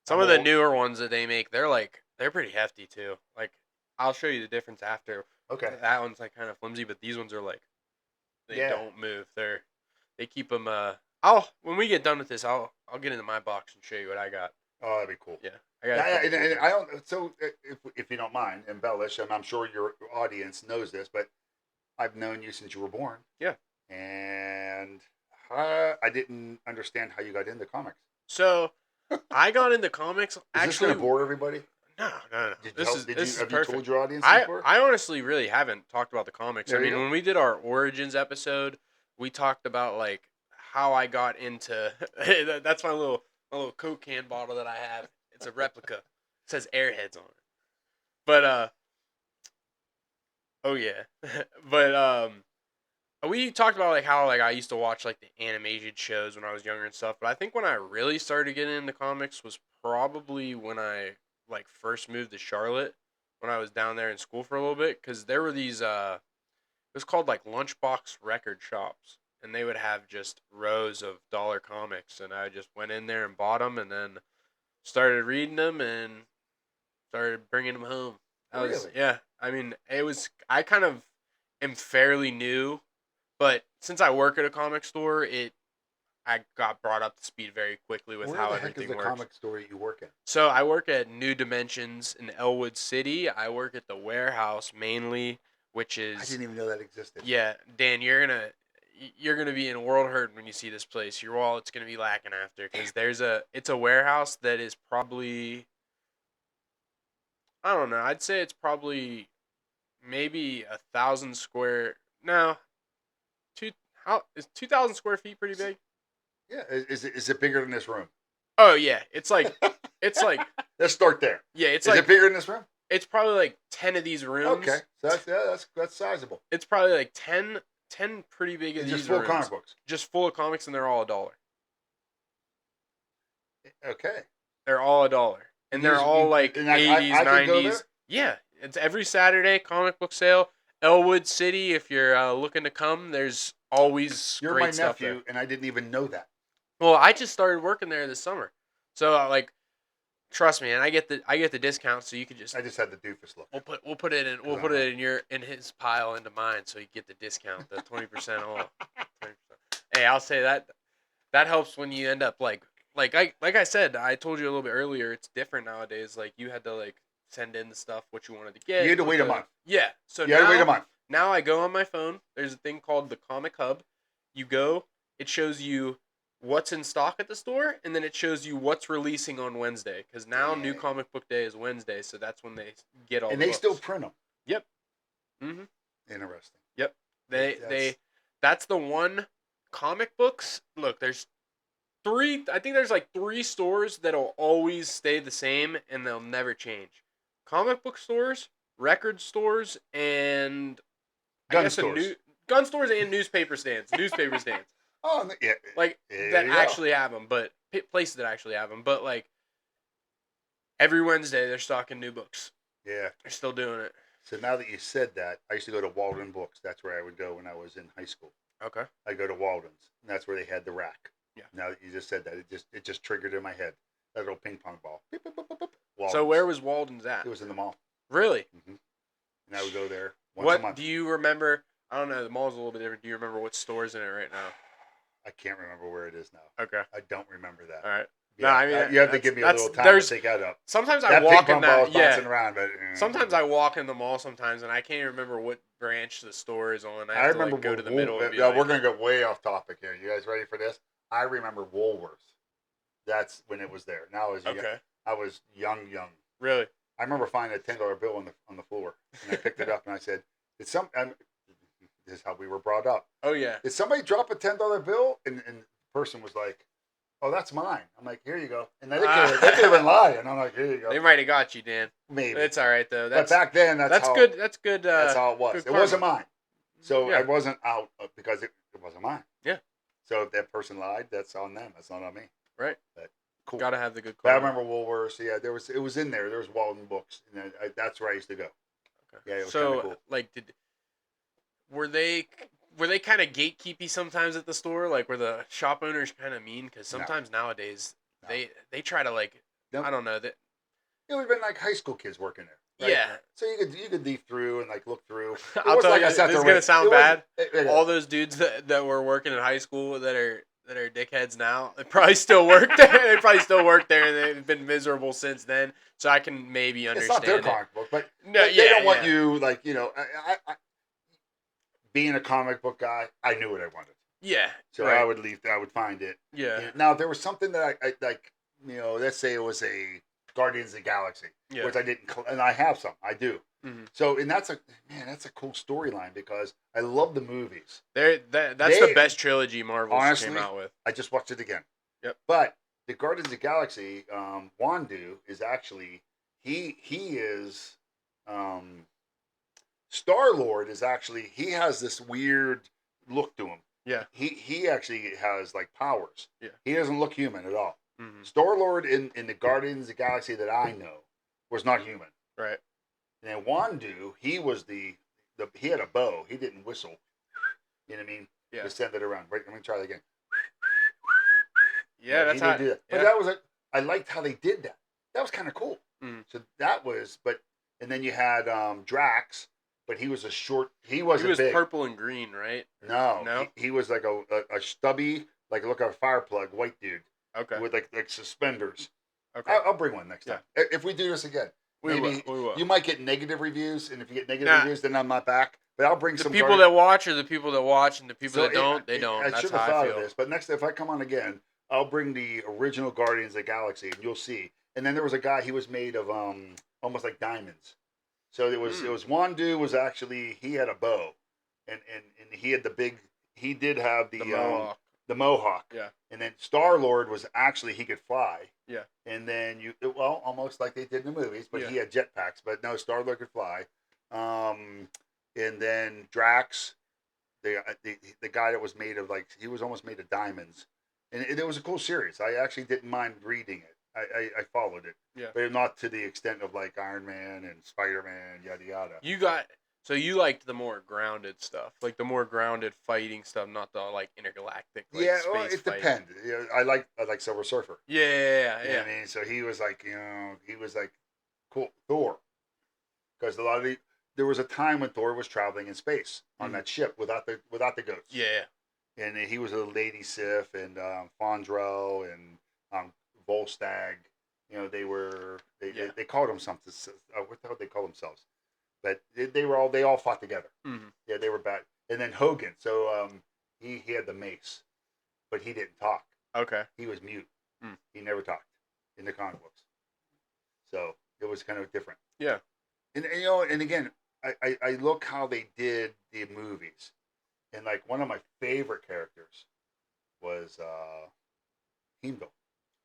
S1: Some
S2: I'm
S1: of the
S2: old.
S1: newer ones that they make, they're pretty hefty too. Like I'll show you the difference after.
S2: Okay.
S1: That one's like kind of flimsy, but these ones are like they
S2: Yeah.
S1: don't move. They keep them. I'll when we get done with this, I'll get into my box and show you what I got.
S2: Oh, that'd be cool.
S1: Yeah, I got. A couple
S2: And
S1: cool things.
S2: I don't. So if you don't mind, embellish, and I'm sure your audience knows this, but I've known you since you were born.
S1: Yeah.
S2: And I didn't understand how you got into comics.
S1: So I got into comics.
S2: Is this
S1: Actually,
S2: going to bore everybody?
S1: no. This is
S2: Have you
S1: perfect.
S2: told your audience
S1: I
S2: before?
S1: I honestly really haven't talked about the comics.
S2: There
S1: I
S2: you
S1: mean,
S2: go.
S1: when we did our Origins episode, we talked about like how I got into. That's my little Coke can bottle that I have. It's a replica. It says Airheads on it. But oh yeah, but we talked about like how like I used to watch like the animated shows when I was younger and stuff. But I think when I really started getting into comics was probably when I like first moved to Charlotte when I was down there in school for a little bit because there were these it was called like lunchbox record shops and they would have just rows of dollar comics and I just went in there and bought them and then started reading them and started bringing them home.
S2: Really?
S1: Yeah. I mean, I kind of am fairly new, but since I work at a comic store, I got brought up to speed very quickly with
S2: Where
S1: how
S2: the heck is
S1: everything
S2: the
S1: works.
S2: comic store you work in?
S1: So I work at New Dimensions in Elwood City. I work at the warehouse mainly, which
S2: I
S1: is
S2: didn't even know that existed.
S1: yeah, Dan, you're gonna be in world hurt when you see this place. Your wallet's gonna be lacking after because it's a warehouse that is probably I don't know. I'd say it's probably maybe 1,000 square. No, two. How is 2,000 square feet pretty big?
S2: Yeah. Is it bigger than this room?
S1: Oh yeah, it's like
S2: Let's start there.
S1: yeah, it's
S2: Is
S1: like
S2: it bigger than this room?
S1: it's probably like 10 of these rooms.
S2: Okay. So that's sizable.
S1: It's probably like 10 pretty big of
S2: It's
S1: these
S2: just full of
S1: rooms.
S2: comic books.
S1: Just full of comics, and they're all $1.
S2: Okay.
S1: They're all $1, and they're
S2: These-
S1: all like
S2: and
S1: 80s,
S2: I can go
S1: 90s.
S2: there?
S1: Yeah, it's every Saturday comic book sale. Elwood City, if you're looking to come, there's always
S2: You're
S1: great
S2: my
S1: stuff there.
S2: nephew, and I didn't even know that.
S1: Well, I just started working there this summer, so like, trust me, and I get the discount, so you could just
S2: I just had the doofus look.
S1: we'll put it in in his pile into mine, so you get the discount, the 20% off. 20%. Hey, I'll say that helps when you end up like I said, I told you a little bit earlier, it's different nowadays. Like you had to like send in the stuff what you wanted to get.
S2: You had to wait a month.
S1: Yeah, so
S2: You had to wait a month.
S1: now I go on my phone. There's a thing called the Comic Hub. You go, it shows you what's in stock at the store, and then it shows you what's releasing on Wednesday. Because now New
S2: Dang.
S1: Comic Book Day is Wednesday, so that's when they get all.
S2: And
S1: the
S2: they still
S1: books.
S2: print them.
S1: Yep. Mm-hmm.
S2: Interesting.
S1: Yep. That's the one comic books. Look, there's I think there's like three stores that'll always stay the same and they'll never change. Comic book stores, record stores, and I
S2: Gun
S1: guess
S2: stores.
S1: gun stores and newspaper stands. Newspaper stands.
S2: Oh, yeah.
S1: Like
S2: There
S1: that
S2: you go.
S1: actually have them, but places that actually have them. But like every Wednesday they're stocking new books.
S2: Yeah.
S1: They're still doing it.
S2: So now that you said that, I used to go to Walden Books. That's where I would go when I was in high school.
S1: Okay.
S2: I'd go to Walden's, and that's where they had the rack.
S1: Yeah.
S2: Now that you just said that, it just triggered in my head. That little ping pong ball. Beep, beep, beep, beep, beep.
S1: So
S2: Walden's.
S1: where was Walden's at?
S2: It was in the mall.
S1: Really?
S2: And I would go there once a
S1: What
S2: month.
S1: do you remember? I don't know. The mall's a little bit different. Do you remember what store's in it right now?
S2: I can't remember where it is now.
S1: Okay.
S2: I don't remember that.
S1: All right.
S2: Yeah,
S1: No, I mean
S2: you have to give me a little time to take that up.
S1: Sometimes I
S2: That ping
S1: walk in
S2: pong ball
S1: that.
S2: is bouncing
S1: Yeah.
S2: around, but
S1: Sometimes I walk in the mall sometimes and I can't even remember what branch the store is on. I have to
S2: remember
S1: like go to the
S2: Wool-
S1: middle and be
S2: yeah,
S1: like,
S2: we're gonna get way off topic here. You guys ready for this? I remember Woolworths. That's when it was there. Now
S1: okay,
S2: I was young.
S1: really?
S2: I remember finding a $10 bill on the floor, and I picked it up and I said, "Did some?" This is how we were brought up.
S1: Oh yeah.
S2: Did somebody drop a $10 bill? And the person was like, "Oh, that's mine." I'm like, "Here you go." And they could have been lying. I'm like, "Here you go."
S1: They might have got you, Dan.
S2: Maybe.
S1: It's all right though.
S2: But
S1: That's
S2: back then,
S1: that's
S2: how,
S1: good. That's good.
S2: That's how it was.
S1: good
S2: It wasn't
S1: karma.
S2: mine, so
S1: Yeah.
S2: I wasn't out because it wasn't mine.
S1: Yeah.
S2: So if that person lied, that's on them. That's not on me.
S1: Right.
S2: But cool.
S1: Gotta have the good
S2: But I
S1: karma.
S2: remember Woolworths. Yeah, it was in there. There was Walden Books, and that's where I used to go.
S1: Okay.
S2: Yeah, it was
S1: so
S2: kinda cool.
S1: like, were they kind of gatekeepy sometimes at the store? Like, were the shop owners kind of mean? Because
S2: No.
S1: sometimes nowadays
S2: No.
S1: they try to like,
S2: Nope.
S1: I don't know that.
S2: It would have been like high school kids working there. Right?
S1: Yeah.
S2: So you could leaf through and like look through. It
S1: I'll
S2: was
S1: tell
S2: like
S1: you,
S2: I sat
S1: this
S2: there
S1: is gonna
S2: with-
S1: sound
S2: it was-
S1: bad.
S2: it-
S1: All those dudes that were working in high school that are dickheads now, they probably still work there. They probably still work there, and they've been miserable since then. So I can maybe
S2: it's
S1: understand.
S2: not their
S1: it.
S2: comic book, but
S1: No,
S2: they don't want you like I being a comic book guy, I knew what I wanted.
S1: Yeah.
S2: So
S1: right.
S2: I would leave. I would find it.
S1: Yeah.
S2: Now, if there was something that I like, let's say it was a Guardians of the Galaxy,
S1: Yeah.
S2: which I didn't, and I have some, I do.
S1: Mhm.
S2: So, and that's a cool storyline because I love the movies.
S1: That's the best trilogy Marvel
S2: honestly,
S1: came out with.
S2: I just watched it again.
S1: Yep.
S2: But the Guardians of the Galaxy, Wandu is actually he is Star-Lord is actually he has this weird look to him.
S1: Yeah.
S2: He actually has like powers.
S1: Yeah.
S2: He doesn't look human at all.
S1: Mm-hmm.
S2: Star-Lord in the Guardians of the Galaxy that I know was not human.
S1: Right.
S2: And Wandu, he was the he had a bow. He didn't whistle. You know what I mean?
S1: Yeah.
S2: To send it around. Wait, let me try that again.
S1: Yeah, that's
S2: he
S1: how.
S2: did do that. But
S1: yeah.
S2: that was I liked how they did that. That was kind of cool.
S1: Mhm.
S2: So that was, and then you had Drax, but he was a short. He
S1: He
S2: wasn't
S1: was
S2: big.
S1: purple and green, right?
S2: No,
S1: No?
S2: He was like a stubby, like look at a fire plug, white dude
S1: Okay.
S2: with like suspenders.
S1: Okay.
S2: I'll bring one next time if we do this again.
S1: We
S2: maybe
S1: will.
S2: You might get negative reviews, and if you get negative reviews, then I'm not back. But I'll bring
S1: The
S2: some
S1: people that watch are the people that watch, and the people that don't, they don't.
S2: I
S1: That's
S2: should
S1: how
S2: have
S1: I
S2: thought
S1: feel.
S2: of this, but next if I come on again, I'll bring the original Guardians of the Galaxy, and you'll see. And then there was a guy. He was made of almost like diamonds. So it was Wandu was actually he had a bow, and he had the big. He did have
S1: The mohawk.
S2: the mohawk.
S1: Yeah.
S2: And then Star-Lord was actually he could fly.
S1: Yeah.
S2: And then almost like they did in the movies, but
S1: Yeah.
S2: he had jetpacks. But no, Star-Lord could fly. And then Drax, the guy that was made of like he was almost made of diamonds, and it was a cool series. I actually didn't mind reading it. I followed it.
S1: Yeah.
S2: But not to the extent of like Iron Man and Spider-Man, yada yada.
S1: You liked the more grounded stuff, like the more grounded fighting stuff, not the like intergalactic. Like,
S2: Yeah,
S1: space
S2: well, it
S1: fighting.
S2: depends. Yeah, I like Silver Surfer.
S1: Yeah.
S2: You know what I mean? So he was like, he was like, cool, Thor. Because there was a time when Thor was traveling in space on that ship without the ghosts.
S1: Yeah.
S2: And he was a Lady Sif and Fondro and Volstagg. They called them something. What the hell did they call themselves? But they all fought together.
S1: Mm-hmm.
S2: Yeah, they were bad. And then Hogan. So he had the mace, but he didn't talk.
S1: Okay.
S2: He was mute.
S1: Mm.
S2: He never talked in the comic books. So it was kind of different.
S1: Yeah.
S2: And again, I look how they did the movies. And like one of my favorite characters was Heimdall.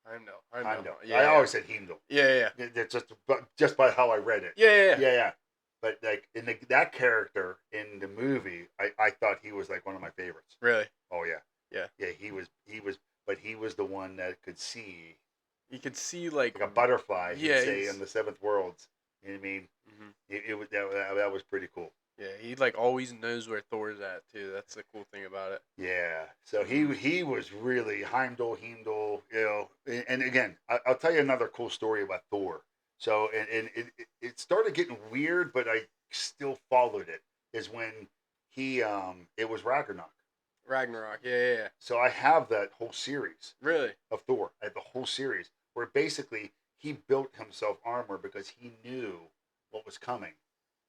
S1: Heimdall.
S2: I
S1: Yeah,
S2: always said Heimdall.
S1: yeah.
S2: It's just by how I read it.
S1: Yeah.
S2: Yeah. But like that character in the movie, I thought he was like one of my favorites.
S1: Really?
S2: Oh yeah.
S1: Yeah.
S2: Yeah, but he was the one that could see
S1: You could see like
S2: like a butterfly. He'd
S1: yeah,
S2: say in the seventh worlds. You know what I mean?
S1: hmm
S2: It was that was pretty cool.
S1: Yeah, he like always knows where Thor's at too. That's the cool thing about it.
S2: Yeah. So
S1: Mhm.
S2: he was really Heimdall, you know. And again, I'll tell you another cool story about Thor. So and it started getting weird, but I still followed it. Is when he it was Ragnarok.
S1: Ragnarok. Yeah.
S2: So I have that whole series
S1: Really?
S2: of Thor. I have the whole series where basically he built himself armor because he knew what was coming,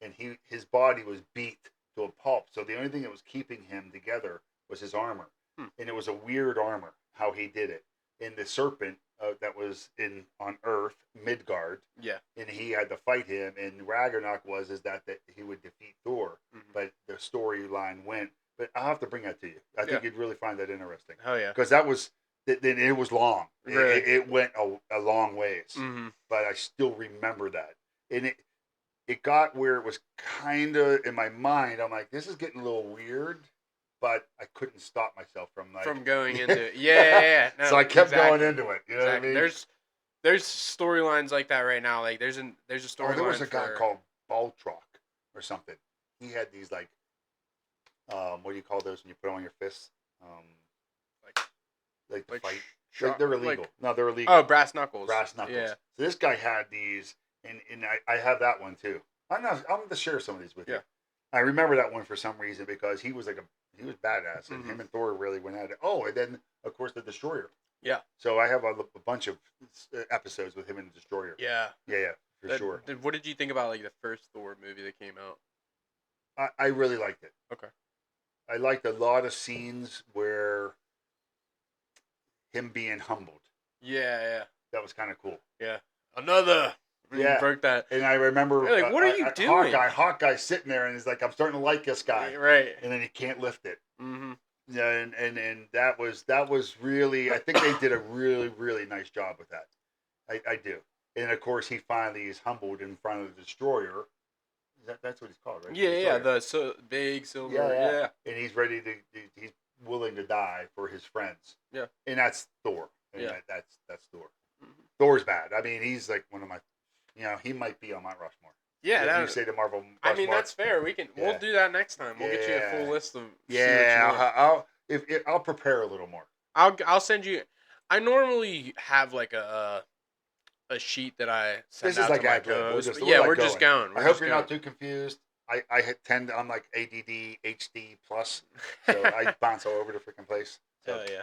S2: and his body was beat to a pulp. So the only thing that was keeping him together was his armor,
S1: Hmm.
S2: and it was a weird armor how he did it. And the serpent that was in on Earth, Midgard,
S1: Yeah.
S2: and he had to fight him. And Ragnarok was is that he would defeat Thor,
S1: Mhm.
S2: but the storyline went. But I'll have to bring that to you. I think
S1: Yeah.
S2: you'd really find that interesting
S1: Hell yeah.
S2: because that was then it was long.
S1: Really?
S2: It went a long ways,
S1: Mm-hmm.
S2: but I still remember that, and it got where it was kind of in my mind. I'm like, this is getting a little weird, but I couldn't stop myself from like
S1: From going into it. Yeah. No,
S2: so I kept
S1: exactly.
S2: going into it. You know
S1: Exactly.
S2: what I mean?
S1: There's storylines like that right now. Like there's a storyline.
S2: There was a guy called Baltrock or something. He had these like what do you call those when you put them on your fists?
S1: like
S2: Like the
S1: like
S2: fight.
S1: shot,
S2: They're illegal.
S1: like
S2: No, they're illegal.
S1: oh, brass knuckles.
S2: Brass knuckles.
S1: Yeah.
S2: So this guy had these, and I have that one too. I'm going to share some of these with you.
S1: Yeah.
S2: I remember that one for some reason because he was he was badass, and
S1: Mhm.
S2: him and Thor really went at it. Oh, and then of course the Destroyer.
S1: Yeah.
S2: So I have a bunch of episodes with him and the Destroyer.
S1: Yeah.
S2: Yeah, for sure.
S1: What did you think about like the first Thor movie that came out?
S2: I really liked it.
S1: Okay.
S2: I liked a lot of scenes where him being humbled.
S1: Yeah.
S2: That was kind of cool.
S1: Yeah. Another. When
S2: Yeah.
S1: You broke that.
S2: And I remember,
S1: You're like, what are you doing?
S2: Hawkeye sitting there, and he's like, I'm starting to like this guy,
S1: Right.
S2: and then he can't lift it.
S1: Mm-hmm.
S2: Yeah, and that was really, I think they did a really really nice job with that. I do. And of course, he finally is humbled in front of the Destroyer. That's what he's called, right?
S1: Yeah. The big silver. Yeah.
S2: And he's ready to. He's willing to die for his friends.
S1: Yeah.
S2: And that's Thor. And
S1: Yeah.
S2: that's Thor.
S1: Mm-hmm.
S2: Thor's bad. I mean, he's like one of my. He might be on Mount Rushmore.
S1: Yeah.
S2: You say the Marvel. Rushmore,
S1: I mean, that's fair. We'll do that next time. We'll get you a full list of.
S2: I'll prepare a little more.
S1: I'll send you. I normally have like a sheet that I send
S2: This
S1: out
S2: is like
S1: to my
S2: ad lib.
S1: co-host.
S2: We're
S1: We're just going.
S2: I hope you're not too confused. I'm like ADD HD plus, so I bounce all over the freaking place. So,
S1: Hell yeah.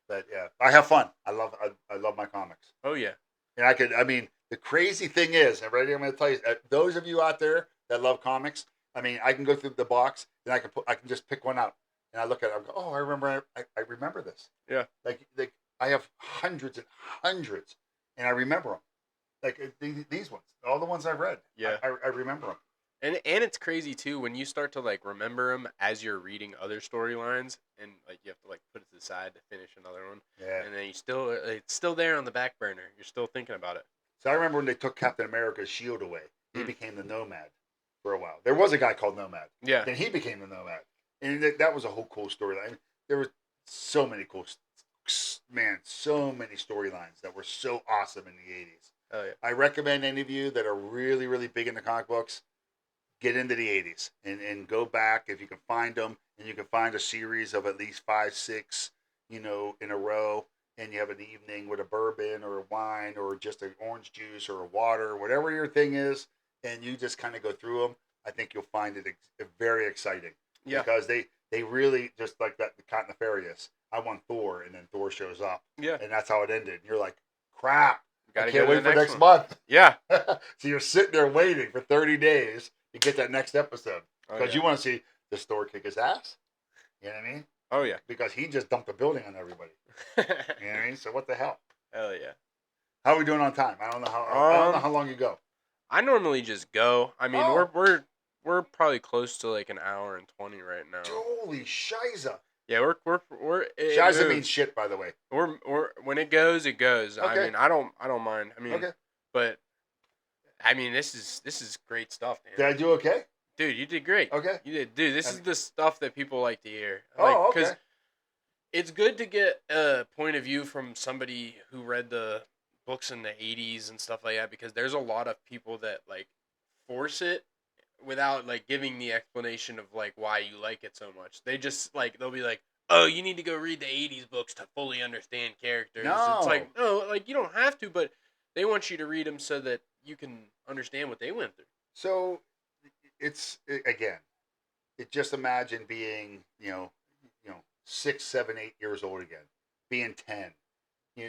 S2: But yeah, I have fun. I love my comics.
S1: Oh yeah.
S2: And I mean, the crazy thing is, and right here I'm going to tell you, those of you out there that love comics, I mean, I can go through the box and I can just pick one out, and I look at it, I go, oh, I remember this.
S1: Yeah.
S2: Like I have hundreds and hundreds, and I remember them. Like these ones, all the ones I've read.
S1: Yeah.
S2: I remember them.
S1: And it's crazy too when you start to like remember them as you're reading other storylines, and like you have to like put it to the side to finish another one.
S2: Yeah.
S1: And then it's still there on the back burner. You're still thinking about it.
S2: So I remember when they took Captain America's shield away. He
S1: Mm.
S2: became the Nomad for a while. There was a guy called Nomad.
S1: Yeah.
S2: Then he became the Nomad, and that was a whole cool storyline. There were so many so many storylines that were so awesome in the 80s.
S1: Oh yeah.
S2: I recommend any of you that are really, really big into comic books, get into the 80s and go back if you can find them, and you can find a series of at least 5, 6, in a row, and you have an evening with a bourbon or a wine or just an orange juice or a water, whatever your thing is, and you just kind of go through them. I think you'll find it very exciting.
S1: Yeah.
S2: Because they really, just like that, the Cotton Nefarious, I want Thor, and then Thor shows up.
S1: Yeah.
S2: And that's how it ended. And you're like, crap.
S1: Gotta
S2: I can't
S1: go to
S2: wait
S1: the
S2: for next
S1: one.
S2: month.
S1: Yeah.
S2: So you're sitting there waiting for 30 days to get that next episode.
S1: Oh,
S2: Because
S1: yeah.
S2: you want to see the Thor kick his ass. You know what I mean?
S1: Oh yeah.
S2: Because he just dumped the building on everybody. You know what I mean? So what the hell?
S1: Hell yeah.
S2: How are we doing on time? I don't know how long you go.
S1: I normally just go. I mean,
S2: Oh.
S1: we're probably close to like an hour and 20 right now.
S2: Holy shiza.
S1: Yeah, we're it
S2: Shiza means
S1: moves.
S2: shit, by the way.
S1: We're when it goes, it goes. I
S2: Okay.
S1: mean, I don't mind. I mean,
S2: Okay.
S1: but I mean, this is great stuff,
S2: Did
S1: man.
S2: I do okay?
S1: Dude, you did great.
S2: Okay.
S1: You did, dude. This
S2: And,
S1: is the stuff that people like to hear. Like,
S2: oh,
S1: cause
S2: okay.
S1: it's good to get a point of view from somebody who read the books in the '80s and stuff like that. Because there's a lot of people that like force it without like giving the explanation of like why you like it so much. They just like they'll be like, "Oh, you need to go read the '80s books to fully understand characters." It's
S2: No.
S1: like, no, like you don't have to, but they want you to read them so that you can understand what they went through.
S2: So again, it just imagine being, 6, 7, 8 years old again, being 10.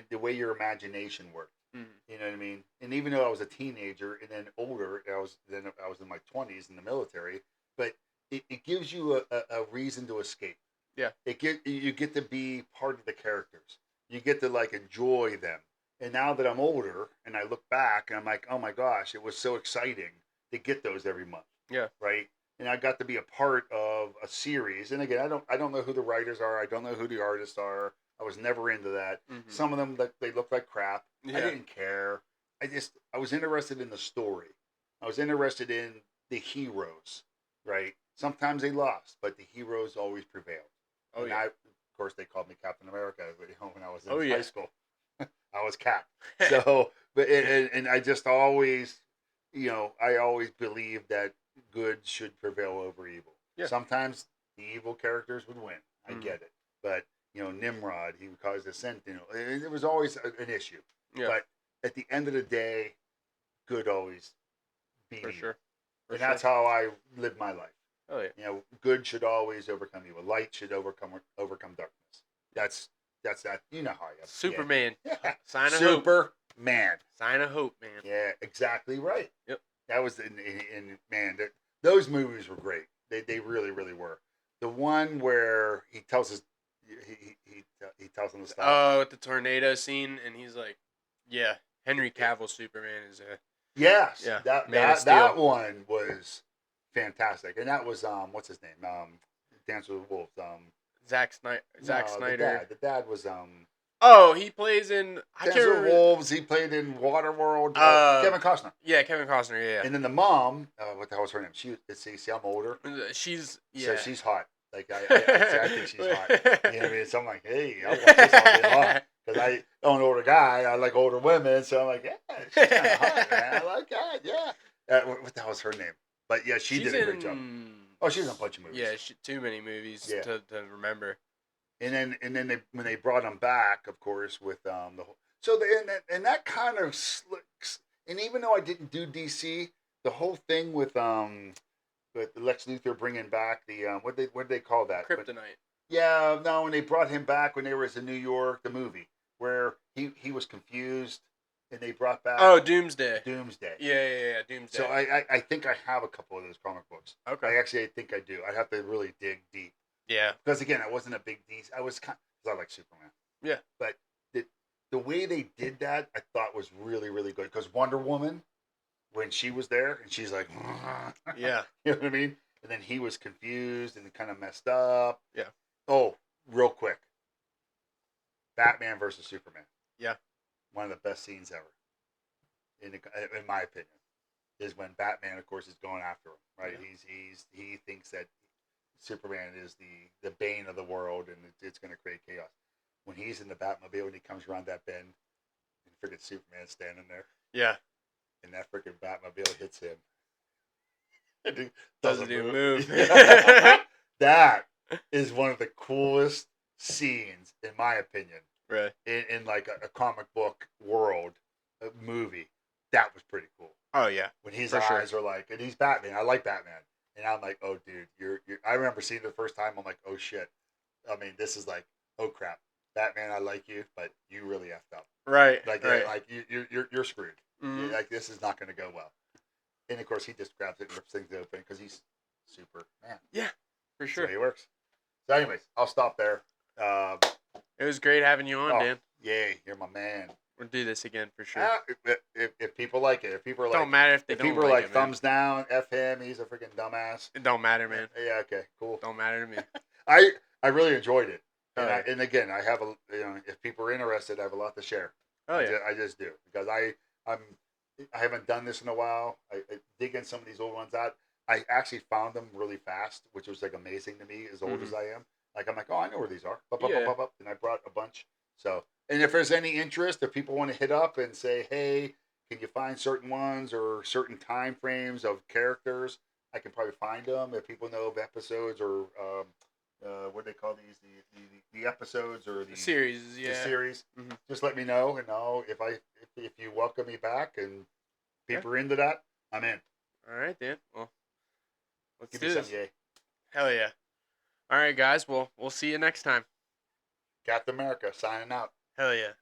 S2: The way your imagination worked.
S1: Mm.
S2: You know what I mean? And even though I was a teenager and then older, I was in my 20s in the military, but it gives you a reason to escape.
S1: Yeah.
S2: You get to be part of the characters. You get to like enjoy them. And now that I'm older and I look back and I'm like, oh my gosh, it was so exciting to get those every month.
S1: Yeah.
S2: Right. And I got to be a part of a series. And again, I don't know who the writers are. I don't know who the artists are. I was never into that.
S1: Mm-hmm.
S2: Some of them they look like crap.
S1: Yeah.
S2: I didn't care. I was interested in the story. I was interested in the heroes. Right. Sometimes they lost, but the heroes always prevailed.
S1: Oh
S2: And
S1: yeah.
S2: of course, they called me Captain America when I was in
S1: Oh yeah.
S2: high school. I was Cap. So, but and I just always, I always believed that good should prevail over evil.
S1: Yeah.
S2: Sometimes the evil characters would win. I
S1: Mhm.
S2: get it, but Nimrod, he would cause a sentinel. It was always an issue.
S1: Yeah.
S2: But at the end of the day, good always beat
S1: For
S2: evil.
S1: sure. For
S2: And
S1: sure.
S2: that's how I live my life.
S1: Oh yeah.
S2: Good should always overcome evil. Light should overcome darkness. That's that. You know how I am.
S1: Superman.
S2: Yeah.
S1: Sign of hope.
S2: Superman.
S1: Sign of hope, man.
S2: Yeah, exactly right.
S1: Yep.
S2: That was in man. Those movies were great. They really really were. The one where he tells his he tells him to stop.
S1: Oh, with the tornado scene, and he's like, "Yeah, Henry Cavill Superman is a
S2: Yes.
S1: yeah,
S2: That
S1: Man of
S2: that
S1: Steel."
S2: that one was fantastic, and that was what's his name Dance with Wolves
S1: Zack Snyder. Zack
S2: no,
S1: Snyder.
S2: The dad was
S1: Oh, he plays in. I
S2: Dance
S1: can't
S2: with
S1: remember.
S2: Wolves. He played in Waterworld. Kevin Costner.
S1: Yeah, Kevin Costner. Yeah.
S2: And then the mom, what the hell was her name? See, I'm older.
S1: She's
S2: So
S1: yeah.
S2: she's hot. Like I think she's hot. You know what I mean? So I'm like, hey, I watch this all day long because I'm an older guy. I like older women, so I'm like, yeah, she's kind of hot, man. I like that. Yeah. What the hell was her name? But yeah, she
S1: She's
S2: did a great job. Oh, she's in a bunch of movies.
S1: Yeah, too many movies to remember.
S2: And then when they brought him back, of course, with the whole, and that kind of slicks. And even though I didn't do DC, the whole thing with Lex Luthor bringing back the what they call that?
S1: Kryptonite.
S2: Yeah, no, when they brought him back when they were in New York, the movie where he was confused, and they brought back
S1: Doomsday. Yeah, Doomsday.
S2: So I think I have a couple of those comic books.
S1: Okay.
S2: I think I do. I'd have to really dig deep.
S1: Yeah.
S2: Because again, I wasn't a big DC. I like Superman.
S1: Yeah.
S2: But the way they did that, I thought was really really good. Because Wonder Woman, when she was there and she's like,
S1: yeah,
S2: you know what I mean. And then he was confused and kind of messed up.
S1: Yeah.
S2: Oh, real quick. Batman versus Superman.
S1: Yeah.
S2: One of the best scenes ever, in my opinion, is when Batman, of course, is going after him. Right. Yeah. He thinks that Superman is the bane of the world and it's going to create chaos. When he's in the Batmobile and he comes around that bend, and freaking Superman's standing there.
S1: Yeah.
S2: And that freaking Batmobile hits him.
S1: It doesn't even move.
S2: That is one of the coolest scenes, in my opinion.
S1: Right.
S2: In like a comic book world, a movie. That was pretty cool.
S1: Oh yeah.
S2: When his eyes are like, and he's Batman. I like Batman. And I'm like, oh, dude, you're. I remember seeing it the first time. I'm like, oh shit. I mean, this is like, oh crap, Batman. I like you, but you really effed up.
S1: Right.
S2: Like,
S1: right.
S2: Like you're screwed.
S1: Mm-hmm.
S2: Like this is not going to go well. And of course, he just grabs it and rips things open because he's Superman.
S1: Yeah, for sure.
S2: That's the way he works. So, anyways, I'll stop there.
S1: It was great having you on, Dan.
S2: Yay, you're my man.
S1: We'll do this again for sure.
S2: If people like it, if people are like,
S1: don't matter if they don't
S2: people are
S1: like
S2: like
S1: it,
S2: thumbs down, F him, he's a freaking dumbass.
S1: It don't matter, man.
S2: Yeah, okay, cool.
S1: Don't matter to me.
S2: I really enjoyed it.
S1: Oh
S2: And
S1: yeah.
S2: and again, I have a if people are interested, I have a lot to share.
S1: Oh yeah.
S2: I just do because I'm I haven't done this in a while. I digging some of these old ones out. I actually found them really fast, which was like amazing to me. As old
S1: Mhm.
S2: as I am, like I'm like, oh, I know where these are. Bup, bup, bup,
S1: Yeah.
S2: bup, bup. And I brought a bunch. So, and if there's any interest, if people want to hit up and say, hey, can you find certain ones or certain time frames of characters? I can probably find them if people know of episodes or what do they call these the episodes or
S1: Series.
S2: the
S1: Yeah.
S2: series.
S1: Mhm.
S2: Just let me know, and I'll if you welcome me back and
S1: Yeah.
S2: people are into that, I'm in.
S1: All right, Dan. Well, let's
S2: Give me
S1: do
S2: some
S1: this.
S2: yay.
S1: Hell yeah. All right, guys. Well, we'll see you next time.
S2: Captain America signing out.
S1: Hell yeah.